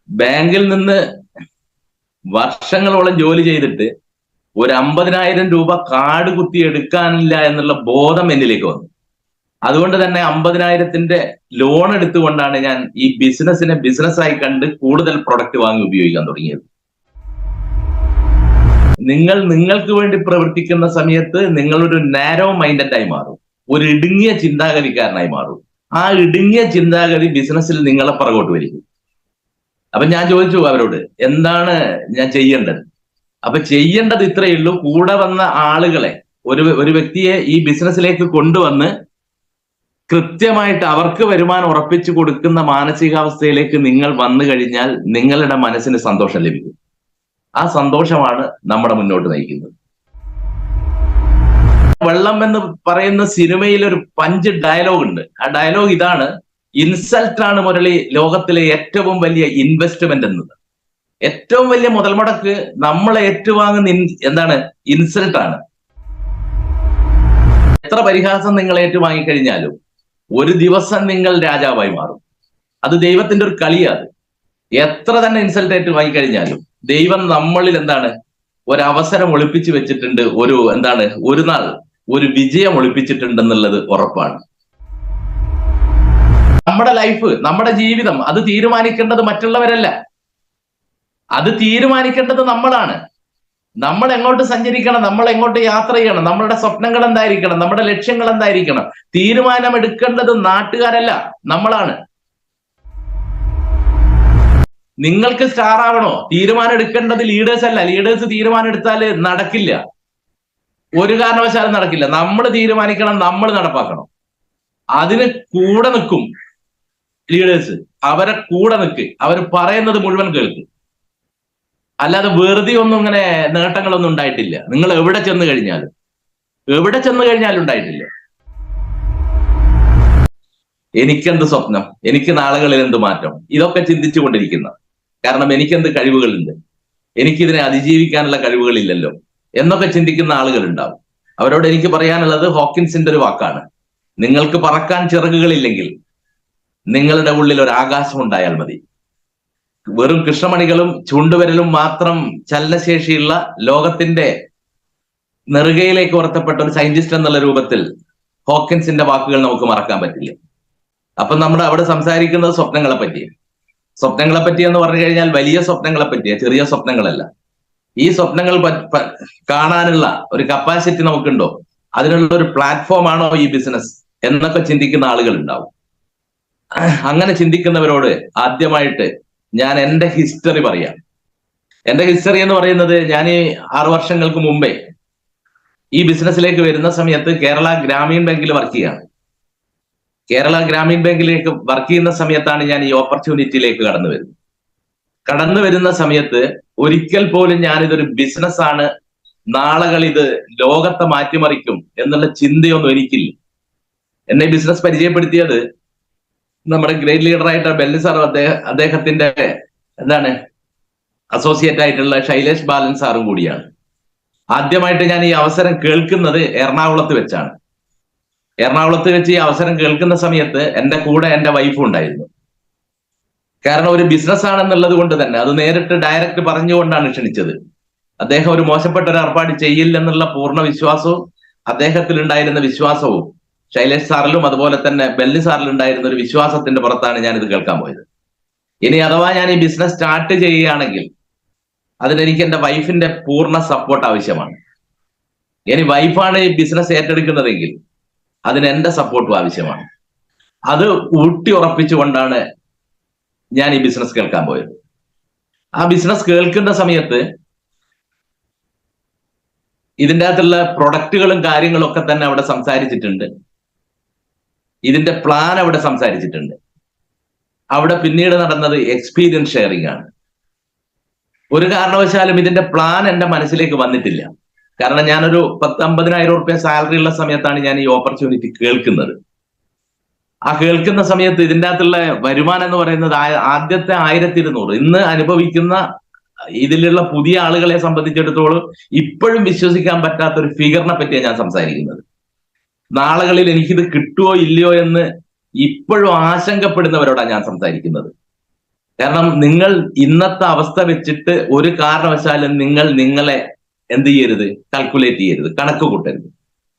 ബാങ്കിൽ നിന്ന് വർഷങ്ങളോളം ജോലി ചെയ്തിട്ട് ഒരു 50,000 രൂപ കാർഡ് കുത്തി എടുക്കാനില്ല എന്നുള്ള ബോധം എന്നിലേക്ക് വന്നു. അതുകൊണ്ട് തന്നെ 50,000-ന്റെ ലോൺ എടുത്തുകൊണ്ടാണ് ഞാൻ ഈ ബിസിനസ്സിനെ ബിസിനസ്സായി കണ്ട് കൂടുതൽ പ്രൊഡക്റ്റ് വാങ്ങി ഉപയോഗിക്കാൻ തുടങ്ങിയത്. നിങ്ങൾക്ക് വേണ്ടി പ്രവർത്തിക്കുന്ന സമയത്ത് നിങ്ങളൊരു നാരോ മൈൻഡഡ് ആയി മാറും, ഒരു ഇടുങ്ങിയ ചിന്താഗതിക്കാരനായി മാറും. ആ ഇടുങ്ങിയ ചിന്താഗതി ബിസിനസ്സിൽ നിങ്ങളെ പുറകോട്ട് വരിക്കും. അപ്പൊ ഞാൻ ചോദിച്ചു അവരോട്, എന്താണ് ഞാൻ ചെയ്യേണ്ടത്? അപ്പൊ ചെയ്യേണ്ടത് ഇത്രയേ ഉള്ളൂ, കൂടെ വന്ന ആളുകളെ, ഒരു വ്യക്തിയെ ഈ ബിസിനസ്സിലേക്ക് കൊണ്ടുവന്ന് കൃത്യമായിട്ട് അവർക്ക് വരുമാനം ഉറപ്പിച്ചു കൊടുക്കുന്ന മാനസികാവസ്ഥയിലേക്ക് നിങ്ങൾ വന്നു കഴിഞ്ഞാൽ നിങ്ങളുടെ മനസ്സിന് സന്തോഷം ലഭിക്കും. ആ സന്തോഷമാണ് നമ്മുടെ മുന്നോട്ട് നയിക്കുന്നത്. വെള്ളം എന്ന് പറയുന്ന സിനിമയിൽ ഒരു പഞ്ച് ഡയലോഗ് ഉണ്ട്. ആ ഡയലോഗ് ഇതാണ്: ഇൻസൾട്ട് ആണ് മുരളി ലോകത്തിലെ ഏറ്റവും വലിയ ഇൻവെസ്റ്റ്മെന്റ് എന്നത്. ഏറ്റവും വലിയ മുതൽ മുടക്ക് നമ്മളെ ഏറ്റുവാങ്ങുന്ന എന്താണ്? ഇൻസൾട്ട് ആണ്. എത്ര പരിഹാസം നിങ്ങൾ ഏറ്റുവാങ്ങിക്കഴിഞ്ഞാലും ഒരു ദിവസം നിങ്ങൾ രാജാവായി മാറും. അത് ദൈവത്തിന്റെ ഒരു കളിയാണ്. എത്ര തന്നെ ഇൻസൾട്ട് ഏറ്റുവാങ്ങിക്കഴിഞ്ഞാലും ദൈവം നമ്മളിൽ എന്താണ്? ഒരവസരം ഒളിപ്പിച്ചു വെച്ചിട്ടുണ്ട്, ഒരു നാൾ ഒരു വിജയം ഒളിപ്പിച്ചിട്ടുണ്ടെന്നുള്ളത് ഉറപ്പാണ്. നമ്മുടെ ലൈഫ്, നമ്മുടെ ജീവിതം അത് തീരുമാനിക്കേണ്ടത് മറ്റുള്ളവരല്ല, അത് തീരുമാനിക്കേണ്ടത് നമ്മളാണ്. നമ്മൾ എങ്ങോട്ട് സഞ്ചരിക്കണം, നമ്മൾ എങ്ങോട്ട് യാത്ര ചെയ്യണം, നമ്മളുടെ സ്വപ്നങ്ങൾ എന്തായിരിക്കണം, നമ്മുടെ ലക്ഷ്യങ്ങൾ എന്തായിരിക്കണം, തീരുമാനമെടുക്കേണ്ടത് നാട്ടുകാരല്ല, നമ്മളാണ്. നിങ്ങൾക്ക് സ്റ്റാർ ആവണോ? തീരുമാനം എടുക്കേണ്ടത് ലീഡേഴ്സ് അല്ല. ലീഡേഴ്സ് തീരുമാനം എടുത്താൽ നടക്കില്ല, ഒരു കാരണവശാലും നടക്കില്ല. നമ്മൾ തീരുമാനിക്കണം, നമ്മൾ നടപ്പാക്കണം. അതിന് കൂടെ നിൽക്കും ലീഡേഴ്സ്. അവരെ കൂടെ നിൽക്ക്, അവർ പറയുന്നത് മുഴുവൻ കേൾക്ക്. അല്ലാതെ വെറുതെ ഒന്നും ഇങ്ങനെ നേട്ടങ്ങളൊന്നും ഉണ്ടായിട്ടില്ല. നിങ്ങൾ എവിടെ ചെന്ന് കഴിഞ്ഞാലും ഉണ്ടായിട്ടില്ല. എനിക്കെന്ത് സ്വപ്നം, എനിക്ക് നാളുകളിൽ എന്ത് മാറ്റം, ഇതൊക്കെ ചിന്തിച്ചു കൊണ്ടിരിക്കുന്ന, കാരണം എനിക്കെന്ത് കഴിവുകളുണ്ട്, എനിക്കിതിനെ അതിജീവിക്കാനുള്ള കഴിവുകളില്ലല്ലോ എന്നൊക്കെ ചിന്തിക്കുന്ന ആളുകൾ ഉണ്ടാവും. അവരോട് എനിക്ക് പറയാനുള്ളത് ഹോക്കിൻസിന്റെ ഒരു വാക്കാണ്: നിങ്ങൾക്ക് പറക്കാൻ ചിറകുകളില്ലെങ്കിൽ നിങ്ങളുടെ ഉള്ളിൽ ഒരു ആകാശം ഉണ്ടായാൽ മതി. വെറും കൃഷ്ണമണികളും ചൂണ്ടുവരലും മാത്രം ചലനശേഷിയുള്ള ലോകത്തിന്റെ നെറുകയിലേക്ക് ഉയർത്തപ്പെട്ട ഒരു സയന്റിസ്റ്റ് എന്നുള്ള രൂപത്തിൽ ഹോക്കിൻസിന്റെ വാക്കുകൾ നമുക്ക് മറക്കാൻ പറ്റില്ല. അപ്പൊ നമ്മൾ അവിടെ സംസാരിക്കുന്നത് സ്വപ്നങ്ങളെ പറ്റി എന്ന് പറഞ്ഞു കഴിഞ്ഞാൽ വലിയ സ്വപ്നങ്ങളെ പറ്റിയ, ചെറിയ സ്വപ്നങ്ങളല്ല. ഈ സ്വപ്നങ്ങൾ കാണാനുള്ള ഒരു കപ്പാസിറ്റി നമുക്കുണ്ടോ? അതിനുള്ള ഒരു പ്ലാറ്റ്ഫോം ആണോ ഈ ബിസിനസ് എന്നൊക്കെ ചിന്തിക്കുന്ന ആളുകൾ ഉണ്ടാവും. അങ്ങനെ ചിന്തിക്കുന്നവരോട് ആദ്യമായിട്ട് ഞാൻ എൻ്റെ ഹിസ്റ്ററി പറയാം. എൻ്റെ ഹിസ്റ്ററി എന്ന് പറയുന്നത്, ഞാൻ 6 വർഷങ്ങൾക്ക് മുമ്പേ ഈ ബിസിനസ്സിലേക്ക് വരുന്ന സമയത്ത് കേരള ഗ്രാമീൺ ബാങ്കിൽ വർക്ക് ചെയ്യാണ്. കേരള ഗ്രാമീൺ ബാങ്കിലേക്ക് വർക്ക് ചെയ്യുന്ന സമയത്താണ് ഞാൻ ഈ ഓപ്പർച്യൂണിറ്റിയിലേക്ക് കടന്നു വരുന്ന സമയത്ത് ഒരിക്കൽ പോലും ഞാനിതൊരു ബിസിനസ്സാണ്, നാളുകൾ ഇത് ലോകത്തെ മാറ്റിമറിക്കും എന്നുള്ള ചിന്തയൊന്നും എനിക്കില്ല. എന്നെ ബിസിനസ് പരിചയപ്പെടുത്തിയത് നമ്മുടെ ഗ്രേറ്റ് ലീഡറായിട്ട് ബെല്ലി സാർ, അദ്ദേഹത്തിന്റെ അസോസിയേറ്റ് ആയിട്ടുള്ള ശൈലേഷ് ബാലൻ സാറും കൂടിയാണ്. ആദ്യമായിട്ട് ഞാൻ ഈ അവസരം കേൾക്കുന്നത് എറണാകുളത്ത് വെച്ചാണ്. എറണാകുളത്ത് വെച്ച് ഈ അവസരം കേൾക്കുന്ന സമയത്ത് എൻ്റെ കൂടെ എൻ്റെ വൈഫും ഉണ്ടായിരുന്നു. കാരണം ഒരു ബിസിനസ് ആണെന്നുള്ളത് കൊണ്ട് തന്നെ അത് നേരിട്ട് ഡയറക്റ്റ് പറഞ്ഞുകൊണ്ടാണ് ക്ഷണിച്ചത്. അദ്ദേഹം ഒരു മോശപ്പെട്ട ഒരു ഏർപ്പാട് ചെയ്യില്ലെന്നുള്ള പൂർണ്ണ വിശ്വാസവും അദ്ദേഹത്തിൽ ഉണ്ടായിരുന്ന വിശ്വാസവും ശൈലേഷ് സാറിലും അതുപോലെ തന്നെ ബെല്ലി സാറിലും ഉണ്ടായിരുന്ന ഒരു വിശ്വാസത്തിന്റെ പുറത്താണ് ഞാനിത് കേൾക്കാൻ പോയത്. ഇനി അഥവാ ഞാൻ ഈ ബിസിനസ് സ്റ്റാർട്ട് ചെയ്യുകയാണെങ്കിൽ അതിനെനിക്ക് എൻ്റെ വൈഫിന്റെ പൂർണ്ണ സപ്പോർട്ട് ആവശ്യമാണ്. ഇനി വൈഫാണ് ഈ ബിസിനസ് ഏറ്റെടുക്കുന്നതെങ്കിൽ അതിന് എൻ്റെ സപ്പോർട്ടും ആവശ്യമാണ്. അത് ഊട്ടി ഉറപ്പിച്ചുകൊണ്ടാണ് ഞാൻ ഈ ബിസിനസ് കേൾക്കാൻ പോയത്. ആ ബിസിനസ് കേൾക്കുന്ന സമയത്ത് ഇതിൻ്റെ അകത്തുള്ള പ്രൊഡക്റ്റുകളും കാര്യങ്ങളും ഒക്കെ തന്നെ അവിടെ സംസാരിച്ചിട്ടുണ്ട്. ഇതിന്റെ പ്ലാൻ അവിടെ സംസാരിച്ചിട്ടുണ്ട്. അവിടെ പിന്നീട് നടന്നത് എക്സ്പീരിയൻസ് ഷെയറിംഗ് ആണ്. ഒരു കാരണവശാലും ഇതിന്റെ പ്ലാൻ എൻ്റെ മനസ്സിലേക്ക് വന്നിട്ടില്ല. കാരണം ഞാനൊരു 10-50,000 റുപ്യ സാലറി ഉള്ള സമയത്താണ് ഞാൻ ഈ ഓപ്പർച്യൂണിറ്റി കേൾക്കുന്നത്. ആ കേൾക്കുന്ന സമയത്ത് ഇതിൻ്റെ അകത്തുള്ള വരുമാനം എന്ന് പറയുന്നത് ആദ്യത്തെ 1200, ഇന്ന് അനുഭവിക്കുന്ന ഇതിലുള്ള പുതിയ ആളുകളെ സംബന്ധിച്ചിടത്തോളം ഇപ്പോഴും വിശ്വസിക്കാൻ പറ്റാത്ത ഒരു ഫിഗറിനെ പറ്റിയാണ് ഞാൻ സംസാരിക്കുന്നത്. നാളുകളിൽ എനിക്കിത് കിട്ടുമോ ഇല്ലയോ എന്ന് ഇപ്പോഴും ആശങ്കപ്പെടുന്നവരോടാണ് ഞാൻ സംസാരിക്കുന്നത്. കാരണം നിങ്ങൾ ഇന്നത്തെ അവസ്ഥ വെച്ചിട്ട് ഒരു കാരണവശാലും നിങ്ങൾ നിങ്ങളെ എന്ത് ചെയ്യരുത്, കാൽക്കുലേറ്റ് ചെയ്യരുത്, കണക്ക് കൂട്ടരുത്.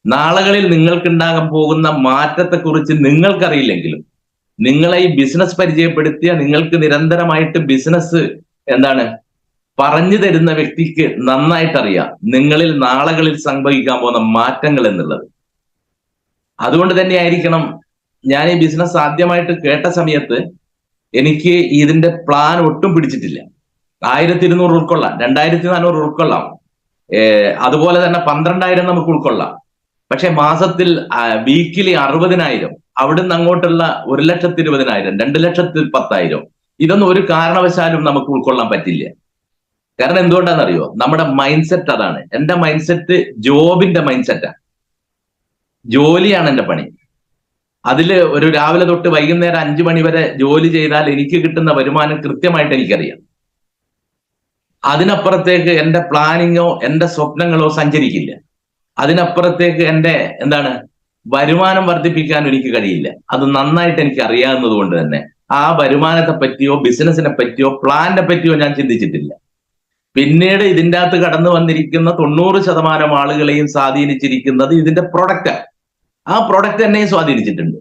നാളുകളിൽ നിങ്ങൾക്കുണ്ടാകാൻ പോകുന്ന മാറ്റത്തെക്കുറിച്ച് നിങ്ങൾക്കറിയില്ലെങ്കിലും നിങ്ങളെ ഈ ബിസിനസ് പരിചയപ്പെടുത്തിയ, നിങ്ങൾക്ക് നിരന്തരമായിട്ട് ബിസിനസ് എന്താണ് പറഞ്ഞു തരുന്ന വ്യക്തിക്ക് നന്നായിട്ട് അറിയാം നിങ്ങളിൽ നാളുകളിൽ സംഭവിക്കാൻ പോകുന്ന മാറ്റങ്ങൾ എന്നുള്ളത്. അതുകൊണ്ട് തന്നെയായിരിക്കണം ഞാൻ ഈ ബിസിനസ് ആദ്യമായിട്ട് കേട്ട സമയത്ത് എനിക്ക് ഇതിന്റെ പ്ലാൻ ഒട്ടും പിടിച്ചിട്ടില്ല. 1200 ഉൾക്കൊള്ളാം, 2400 ഉൾക്കൊള്ളാം, അതുപോലെ തന്നെ 12,000 നമുക്ക് ഉൾക്കൊള്ളാം. പക്ഷെ മാസത്തിൽ വീക്കിലി 60,000, അവിടുന്ന് അങ്ങോട്ടുള്ള 1,20,000, 2,10,000 ഇതൊന്നും ഒരു കാരണവശാലും നമുക്ക് ഉൾക്കൊള്ളാൻ പറ്റില്ല. കാരണം എന്തുകൊണ്ടാണെന്നറിയോ? നമ്മുടെ മൈൻഡ് സെറ്റ് അതാണ്. എന്റെ മൈൻഡ് സെറ്റ് ജോബിന്റെ മൈൻഡ് സെറ്റാണ്. ജോലിയാണ് എന്റെ പണി. അതില് ഒരു രാവിലെ തൊട്ട് വൈകുന്നേരം 5 മണി വരെ ജോലി ചെയ്താൽ എനിക്ക് കിട്ടുന്ന വരുമാനം കൃത്യമായിട്ട് എനിക്കറിയാം. അതിനപ്പുറത്തേക്ക് എന്റെ പ്ലാനിങ്ങോ എന്റെ സ്വപ്നങ്ങളോ സഞ്ചരിക്കില്ല. അതിനപ്പുറത്തേക്ക് എന്റെ വരുമാനം വർദ്ധിപ്പിക്കാൻ എനിക്ക് കഴിയില്ല. അത് നന്നായിട്ട് എനിക്ക് അറിയാവുന്നത് കൊണ്ട് തന്നെ ആ വരുമാനത്തെ പറ്റിയോ ബിസിനസിനെ പറ്റിയോ പ്ലാനിനെ പറ്റിയോ ഞാൻ ചിന്തിച്ചിട്ടില്ല. പിന്നീട് ഇതിൻ്റെ അകത്ത് കടന്നു വന്നിരിക്കുന്ന 90% ആളുകളെയും സ്വാധീനിച്ചിരിക്കുന്നത് ഇതിന്റെ പ്രൊഡക്റ്റാണ്. ആ പ്രൊഡക്റ്റ് എന്നെയും സ്വാധീനിച്ചിട്ടുണ്ട്.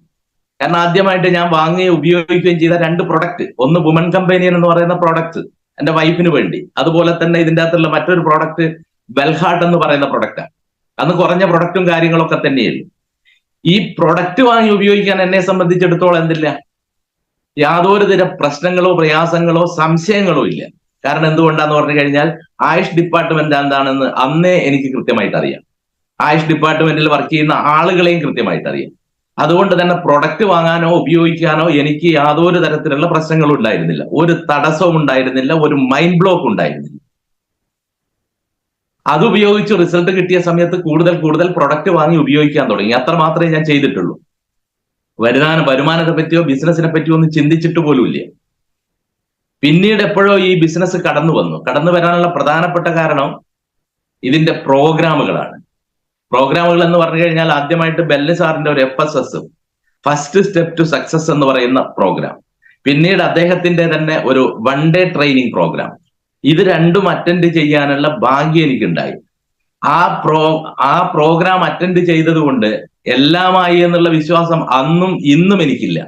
കാരണം ആദ്യമായിട്ട് ഞാൻ വാങ്ങുകയും ഉപയോഗിക്കുകയും ചെയ്ത 2 പ്രൊഡക്റ്റ്, ഒന്ന് വുമൺ കമ്പനിയൻ എന്ന് പറയുന്ന പ്രോഡക്റ്റ് എന്റെ വൈഫിന് വേണ്ടി, അതുപോലെ തന്നെ ഇതിൻ്റെ അകത്തുള്ള മറ്റൊരു പ്രോഡക്റ്റ് വെൽഹാർട്ട് എന്ന് പറയുന്ന പ്രൊഡക്റ്റാണ്. അന്ന് കുറഞ്ഞ പ്രൊഡക്റ്റും കാര്യങ്ങളൊക്കെ തന്നെയുള്ളൂ. ഈ പ്രൊഡക്റ്റ് വാങ്ങി ഉപയോഗിക്കാൻ എന്നെ സംബന്ധിച്ചിടത്തോളം എന്തില്ല, യാതൊരു തരം പ്രശ്നങ്ങളോ പ്രയാസങ്ങളോ സംശയങ്ങളോ ഇല്ല. കാരണം എന്തുകൊണ്ടാന്ന് പറഞ്ഞു കഴിഞ്ഞാൽ ആയുഷ് ഡിപ്പാർട്ട്മെന്റ് എന്താണെന്ന് അന്നേ എനിക്ക് കൃത്യമായിട്ട് അറിയാം. ആയുഷ് ഡിപ്പാർട്ട്മെന്റിൽ വർക്ക് ചെയ്യുന്ന ആളുകളെയും കൃത്യമായിട്ട് അറിയാം. അതുകൊണ്ട് തന്നെ പ്രൊഡക്റ്റ് വാങ്ങാനോ ഉപയോഗിക്കാനോ എനിക്ക് യാതൊരു തരത്തിലുള്ള പ്രശ്നങ്ങളും ഉണ്ടായിരുന്നില്ല, ഒരു തടസ്സവും ഉണ്ടായിരുന്നില്ല, ഒരു മൈൻഡ് ബ്ലോക്ക് ഉണ്ടായിരുന്നില്ല. അത് ഉപയോഗിച്ച് റിസൾട്ട് കിട്ടിയ സമയത്ത് കൂടുതൽ പ്രൊഡക്റ്റ് വാങ്ങി ഉപയോഗിക്കാൻ തുടങ്ങി. അത്ര മാത്രമേ ഞാൻ ചെയ്തിട്ടുള്ളൂ. വരുമാനത്തെ പറ്റിയോ ബിസിനസിനെ പറ്റിയോ ഒന്നും ചിന്തിച്ചിട്ട് പോലുമില്ല. പിന്നീട് എപ്പോഴോ ഈ ബിസിനസ് കടന്നു വരാനുള്ള പ്രധാനപ്പെട്ട കാരണം ഇതിന്റെ പ്രോഗ്രാമുകളാണ്. പ്രോഗ്രാമുകൾ എന്ന് പറഞ്ഞു കഴിഞ്ഞാൽ ആദ്യമായിട്ട് ബെല്ല് സാറിന്റെ ഒരു FSS, first step to success എന്ന് പറയുന്ന പ്രോഗ്രാം, പിന്നീട് അദ്ദേഹത്തിന്റെ തന്നെ ഒരു 1 ഡേ ട്രെയിനിങ് പ്രോഗ്രാം, ഇത് രണ്ടും അറ്റൻഡ് ചെയ്യാനുള്ള ഭാഗ്യം എനിക്കുണ്ടായി. ആ പ്രോഗ്രാം അറ്റൻഡ് ചെയ്തത് കൊണ്ട് എല്ലാമായി എന്നുള്ള വിശ്വാസം അന്നും ഇന്നും എനിക്കില്ല.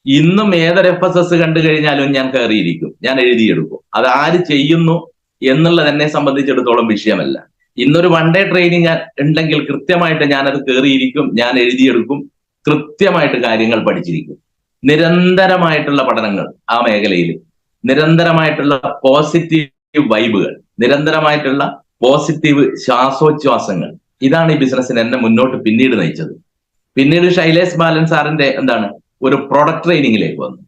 ഇന്നും ഏതൊരു FSS കണ്ടു കഴിഞ്ഞാലും ഞാൻ കയറിയിരിക്കും, ഞാൻ എഴുതിയെടുക്കും. അത് ആര് ചെയ്യുന്നു എന്നുള്ളത് എന്നെ സംബന്ധിച്ചിടത്തോളം വിഷയമല്ല. ഇന്നൊരു 1 ഡേ ട്രെയിനിങ് ഉണ്ടെങ്കിൽ കൃത്യമായിട്ട് ഞാനത് കയറിയിരിക്കും, ഞാൻ എഴുതിയെടുക്കും, കൃത്യമായിട്ട് കാര്യങ്ങൾ പഠിച്ചിരിക്കും. നിരന്തരമായിട്ടുള്ള പഠനങ്ങൾ ആ മേഖലയിൽ, നിരന്തരമായിട്ടുള്ള പോസിറ്റീവ് വൈബുകൾ, നിരന്തരമായിട്ടുള്ള പോസിറ്റീവ് ശ്വാസോച്ഛ്വാസങ്ങൾ, ഇതാണ് ഈ ബിസിനസ്സിന് എന്നെ മുന്നോട്ട് പിന്നീട് നയിച്ചത്. പിന്നീട് ശൈലേഷ് ബാലൻ സാറിന്റെ ഒരു പ്രൊഡക്റ്റ് ട്രെയിനിങ്ങിലേക്ക് വന്നു.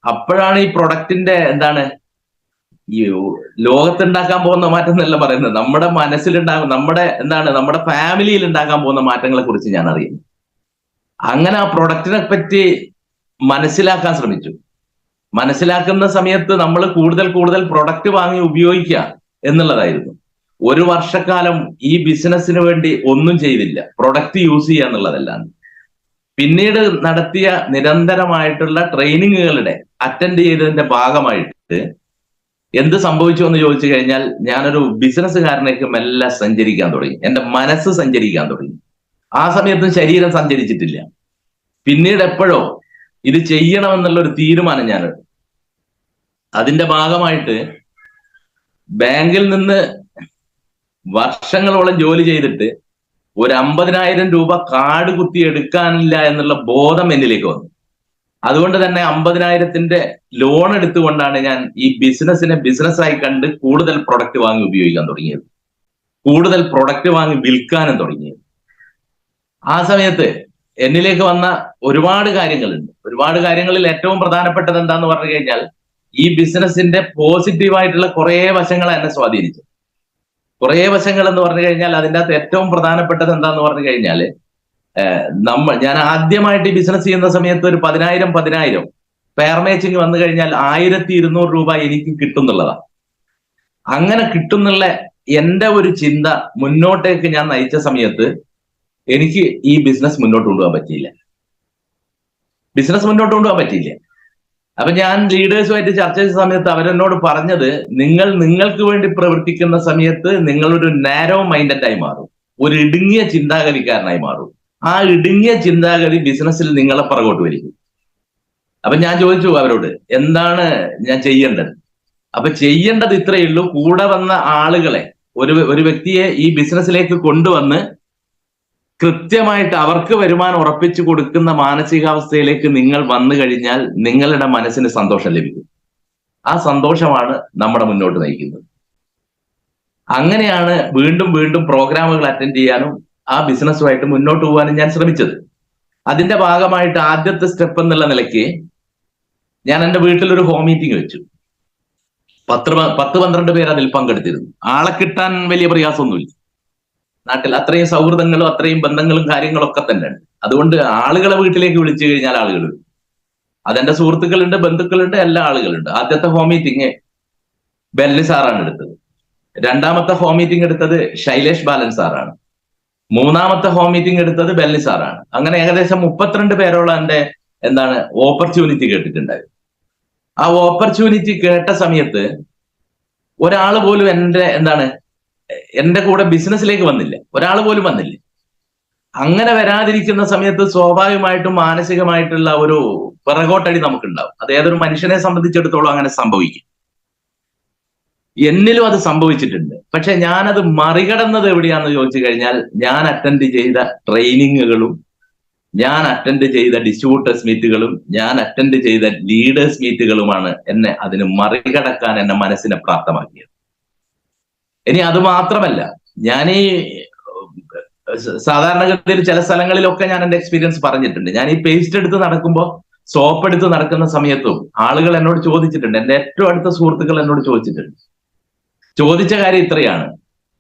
അപ്പോഴാണ് ഈ പ്രൊഡക്റ്റിന്റെ ഈ ലോകത്തുണ്ടാക്കാൻ പോകുന്ന മാറ്റം എന്നല്ല പറയുന്നത്, നമ്മുടെ മനസ്സിലുണ്ടാകും, നമ്മുടെ ഫാമിലിയിൽ ഉണ്ടാക്കാൻ പോകുന്ന മാറ്റങ്ങളെ കുറിച്ച് ഞാൻ അറിയുന്നു. അങ്ങനെ ആ പ്രൊഡക്റ്റിനെ പറ്റി മനസ്സിലാക്കാൻ ശ്രമിച്ചു. മനസ്സിലാക്കുന്ന സമയത്ത് നമ്മൾ കൂടുതൽ പ്രൊഡക്റ്റ് വാങ്ങി ഉപയോഗിക്കുക എന്നുള്ളതായിരുന്നു. 1 വർഷക്കാലം ഈ ബിസിനസ്സിന് വേണ്ടി ഒന്നും ചെയ്തില്ല, പ്രൊഡക്റ്റ് യൂസ് ചെയ്യുക എന്നുള്ളതല്ലാണ്ട്. പിന്നീട് നടത്തിയ നിരന്തരമായിട്ടുള്ള ട്രെയിനിങ്ങുകളുടെ അറ്റൻഡ് ചെയ്തതിന്റെ ഭാഗമായിട്ട് എന്ത് സംഭവിച്ചു എന്ന് ചോദിച്ചു കഴിഞ്ഞാൽ ഞാനൊരു ബിസിനസ്സുകാരനേക്ക് മെല്ലെ സഞ്ചരിക്കാൻ തുടങ്ങി. എന്റെ മനസ്സ് സഞ്ചരിക്കാൻ തുടങ്ങി. ആ സമയത്തും ശരീരം സഞ്ചരിച്ചിട്ടില്ല. പിന്നീട് എപ്പോഴോ ഇത് ചെയ്യണമെന്നുള്ള ഒരു തീരുമാനം ഞാൻ എടുത്തു. അതിന്റെ ഭാഗമായിട്ട് ബാങ്കിൽ നിന്ന് വർഷങ്ങളോളം ജോലി ചെയ്തിട്ട് ഒരു 50,000 രൂപ കാർഡ് കുത്തി എടുക്കാനില്ല എന്നുള്ള ബോധം എന്നിലേക്ക് വന്നു. അതുകൊണ്ട് തന്നെ 50,000-ന്റെ ലോൺ എടുത്തുകൊണ്ടാണ് ഞാൻ ഈ ബിസിനസ്സിനെ ബിസിനസ്സായി കണ്ട് കൂടുതൽ പ്രൊഡക്റ്റ് വാങ്ങി ഉപയോഗിക്കാൻ തുടങ്ങിയത്, കൂടുതൽ പ്രൊഡക്റ്റ് വാങ്ങി വിൽക്കാനും തുടങ്ങിയത്. ആ സമയത്ത് എന്നിലേക്ക് വന്ന ഒരുപാട് കാര്യങ്ങളുണ്ട്. ഒരുപാട് കാര്യങ്ങളിൽ ഏറ്റവും പ്രധാനപ്പെട്ടത് എന്താന്ന് പറഞ്ഞു കഴിഞ്ഞാൽ ഈ ബിസിനസ്സിന്റെ പോസിറ്റീവായിട്ടുള്ള കുറേ വശങ്ങൾ എന്നെ സ്വാധീനിച്ചു. കുറേ വശങ്ങൾ എന്ന് പറഞ്ഞു കഴിഞ്ഞാൽ അതിൻ്റെ അകത്ത് ഏറ്റവും പ്രധാനപ്പെട്ടത് എന്താന്ന് പറഞ്ഞു കഴിഞ്ഞാൽ ഞാൻ ആദ്യമായിട്ട് ഈ ബിസിനസ് ചെയ്യുന്ന സമയത്ത് ഒരു 10,000 പെയർ മാച്ചിങ് വന്നു കഴിഞ്ഞാൽ 1,200 രൂപ എനിക്ക് കിട്ടുന്നുള്ളതാണ്. അങ്ങനെ കിട്ടുന്നുള്ള എന്റെ ഒരു ചിന്ത മുന്നോട്ടേക്ക് ഞാൻ നയിച്ച സമയത്ത് എനിക്ക് ഈ ബിസിനസ് മുന്നോട്ട് കൊണ്ടുപോകാൻ പറ്റിയില്ല. അപ്പൊ ഞാൻ ലീഡേഴ്സുമായിട്ട് ചർച്ച ചെയ്ത സമയത്ത് അവരെന്നോട് പറഞ്ഞത്, നിങ്ങൾ നിങ്ങൾക്ക് വേണ്ടി പ്രവർത്തിക്കുന്ന സമയത്ത് നിങ്ങളൊരു നാരോ മൈൻഡഡ് ആയി മാറും, ഒരു ഇടുങ്ങിയ ചിന്താഗതിക്കാരനായി മാറും. ആ ഇടുങ്ങിയ ചിന്താഗതി ബിസിനസ്സിൽ നിങ്ങളെ പുറകോട്ട് വലിക്കും. അപ്പൊ ഞാൻ ചോദിച്ചു അവരോട്, എന്താണ് ഞാൻ ചെയ്യേണ്ടത്? അപ്പൊ ചെയ്യേണ്ടത് ഇത്രയേ ഉള്ളൂ, കൂടെ വന്ന ആളുകളെ, ഒരു വ്യക്തിയെ ഈ ബിസിനസ്സിലേക്ക് കൊണ്ടുവന്ന് കൃത്യമായിട്ട് അവർക്ക് വരുമാനം ഉറപ്പിച്ചു കൊടുക്കുന്ന മാനസികാവസ്ഥയിലേക്ക് നിങ്ങൾ വന്നു കഴിഞ്ഞാൽ നിങ്ങളുടെ മനസ്സിന് സന്തോഷം ലഭിക്കും. ആ സന്തോഷമാണ് നമ്മുടെ മുന്നോട്ട് നയിക്കുന്നത്. അങ്ങനെയാണ് വീണ്ടും വീണ്ടും പ്രോഗ്രാമുകൾ അറ്റൻഡ് ചെയ്യാനും ആ ബിസിനസ്സുമായിട്ട് മുന്നോട്ട് പോകാനും ഞാൻ ശ്രമിച്ചത്. അതിന്റെ ഭാഗമായിട്ട് ആദ്യത്തെ സ്റ്റെപ്പ് എന്നുള്ള നിലയ്ക്ക് ഞാൻ എൻ്റെ വീട്ടിലൊരു ഹോം മീറ്റിംഗ് വെച്ചു. 10-12 പേര് അതിൽ പങ്കെടുത്തിരുന്നു. ആളെ കിട്ടാൻ വലിയ പ്രയാസമൊന്നുമില്ല. നാട്ടിൽ അത്രയും സൗഹൃദങ്ങളും അത്രയും ബന്ധങ്ങളും കാര്യങ്ങളൊക്കെ തന്നെ ഉണ്ട്. അതുകൊണ്ട് ആളുകളെ വീട്ടിലേക്ക് വിളിച്ചു കഴിഞ്ഞാൽ ആളുകൾ വരും. അതെന്റെ സുഹൃത്തുക്കളുണ്ട്, ബന്ധുക്കളുണ്ട്, എല്ലാ ആളുകളുണ്ട്. ആദ്യത്തെ ഹോം മീറ്റിംഗ് ബെല്ലി സാറാണ് എടുത്തത്. രണ്ടാമത്തെ ഹോം മീറ്റിംഗ് എടുത്തത് ശൈലേഷ് ബാലൻ സാറാണ്. മൂന്നാമത്തെ ഹോം മീറ്റിംഗ് എടുത്തത് ബെല്ലി സാറാണ്. അങ്ങനെ ഏകദേശം 32 പേരോളം എന്റെ ഓപ്പർച്യൂണിറ്റി കേട്ടിട്ടുണ്ടായിരുന്നു. ആ ഓപ്പർച്യൂണിറ്റി കേട്ട സമയത്ത് ഒരാൾ പോലും എന്റെ കൂടെ ബിസിനസ്സിലേക്ക് വന്നില്ല. ഒരാൾ പോലും വന്നില്ല. അങ്ങനെ വരാതിരിക്കുന്ന സമയത്ത് സ്വാഭാവികമായിട്ടും മാനസികമായിട്ടുള്ള ഒരു പിറകോട്ടടി നമുക്കുണ്ടാവും. അത് ഏതൊരു മനുഷ്യനെ സംബന്ധിച്ചിടത്തോളം അങ്ങനെ സംഭവിക്കും. എന്നിലും അത് സംഭവിച്ചിട്ടുണ്ട്. പക്ഷെ ഞാനത് മറികടന്നത് എവിടെയാന്ന് ചോദിച്ചു കഴിഞ്ഞാൽ, ഞാൻ അറ്റൻഡ് ചെയ്ത ട്രെയിനിങ്ങുകളും, ഞാൻ അറ്റൻഡ് ചെയ്ത ഡിസ്ട്രിബ്യൂട്ടേഴ്സ് മീറ്റുകളും, ഞാൻ അറ്റൻഡ് ചെയ്ത ലീഡേഴ്സ് മീറ്റുകളുമാണ് എന്നെ അതിന് മറികടക്കാൻ എന്നെ മനസ്സിനെ പ്രാപ്തമാക്കിയത്. ഇനി അത് മാത്രമല്ല, ഞാൻ ഈ സാധാരണഗതിയിൽ ചില സ്ഥലങ്ങളിലൊക്കെ ഞാൻ എന്റെ എക്സ്പീരിയൻസ് പറഞ്ഞിട്ടുണ്ട്. ഞാൻ ഈ പേസ്റ്റ് എടുത്ത് നടക്കുമ്പോൾ, സോപ്പ് എടുത്ത് നടക്കുന്ന സമയത്തും ആളുകൾ എന്നോട് ചോദിച്ചിട്ടുണ്ട്. എന്റെ ഏറ്റവും അടുത്ത സുഹൃത്തുക്കൾ എന്നോട് ചോദിച്ച കാര്യം ഇത്രയാണ്: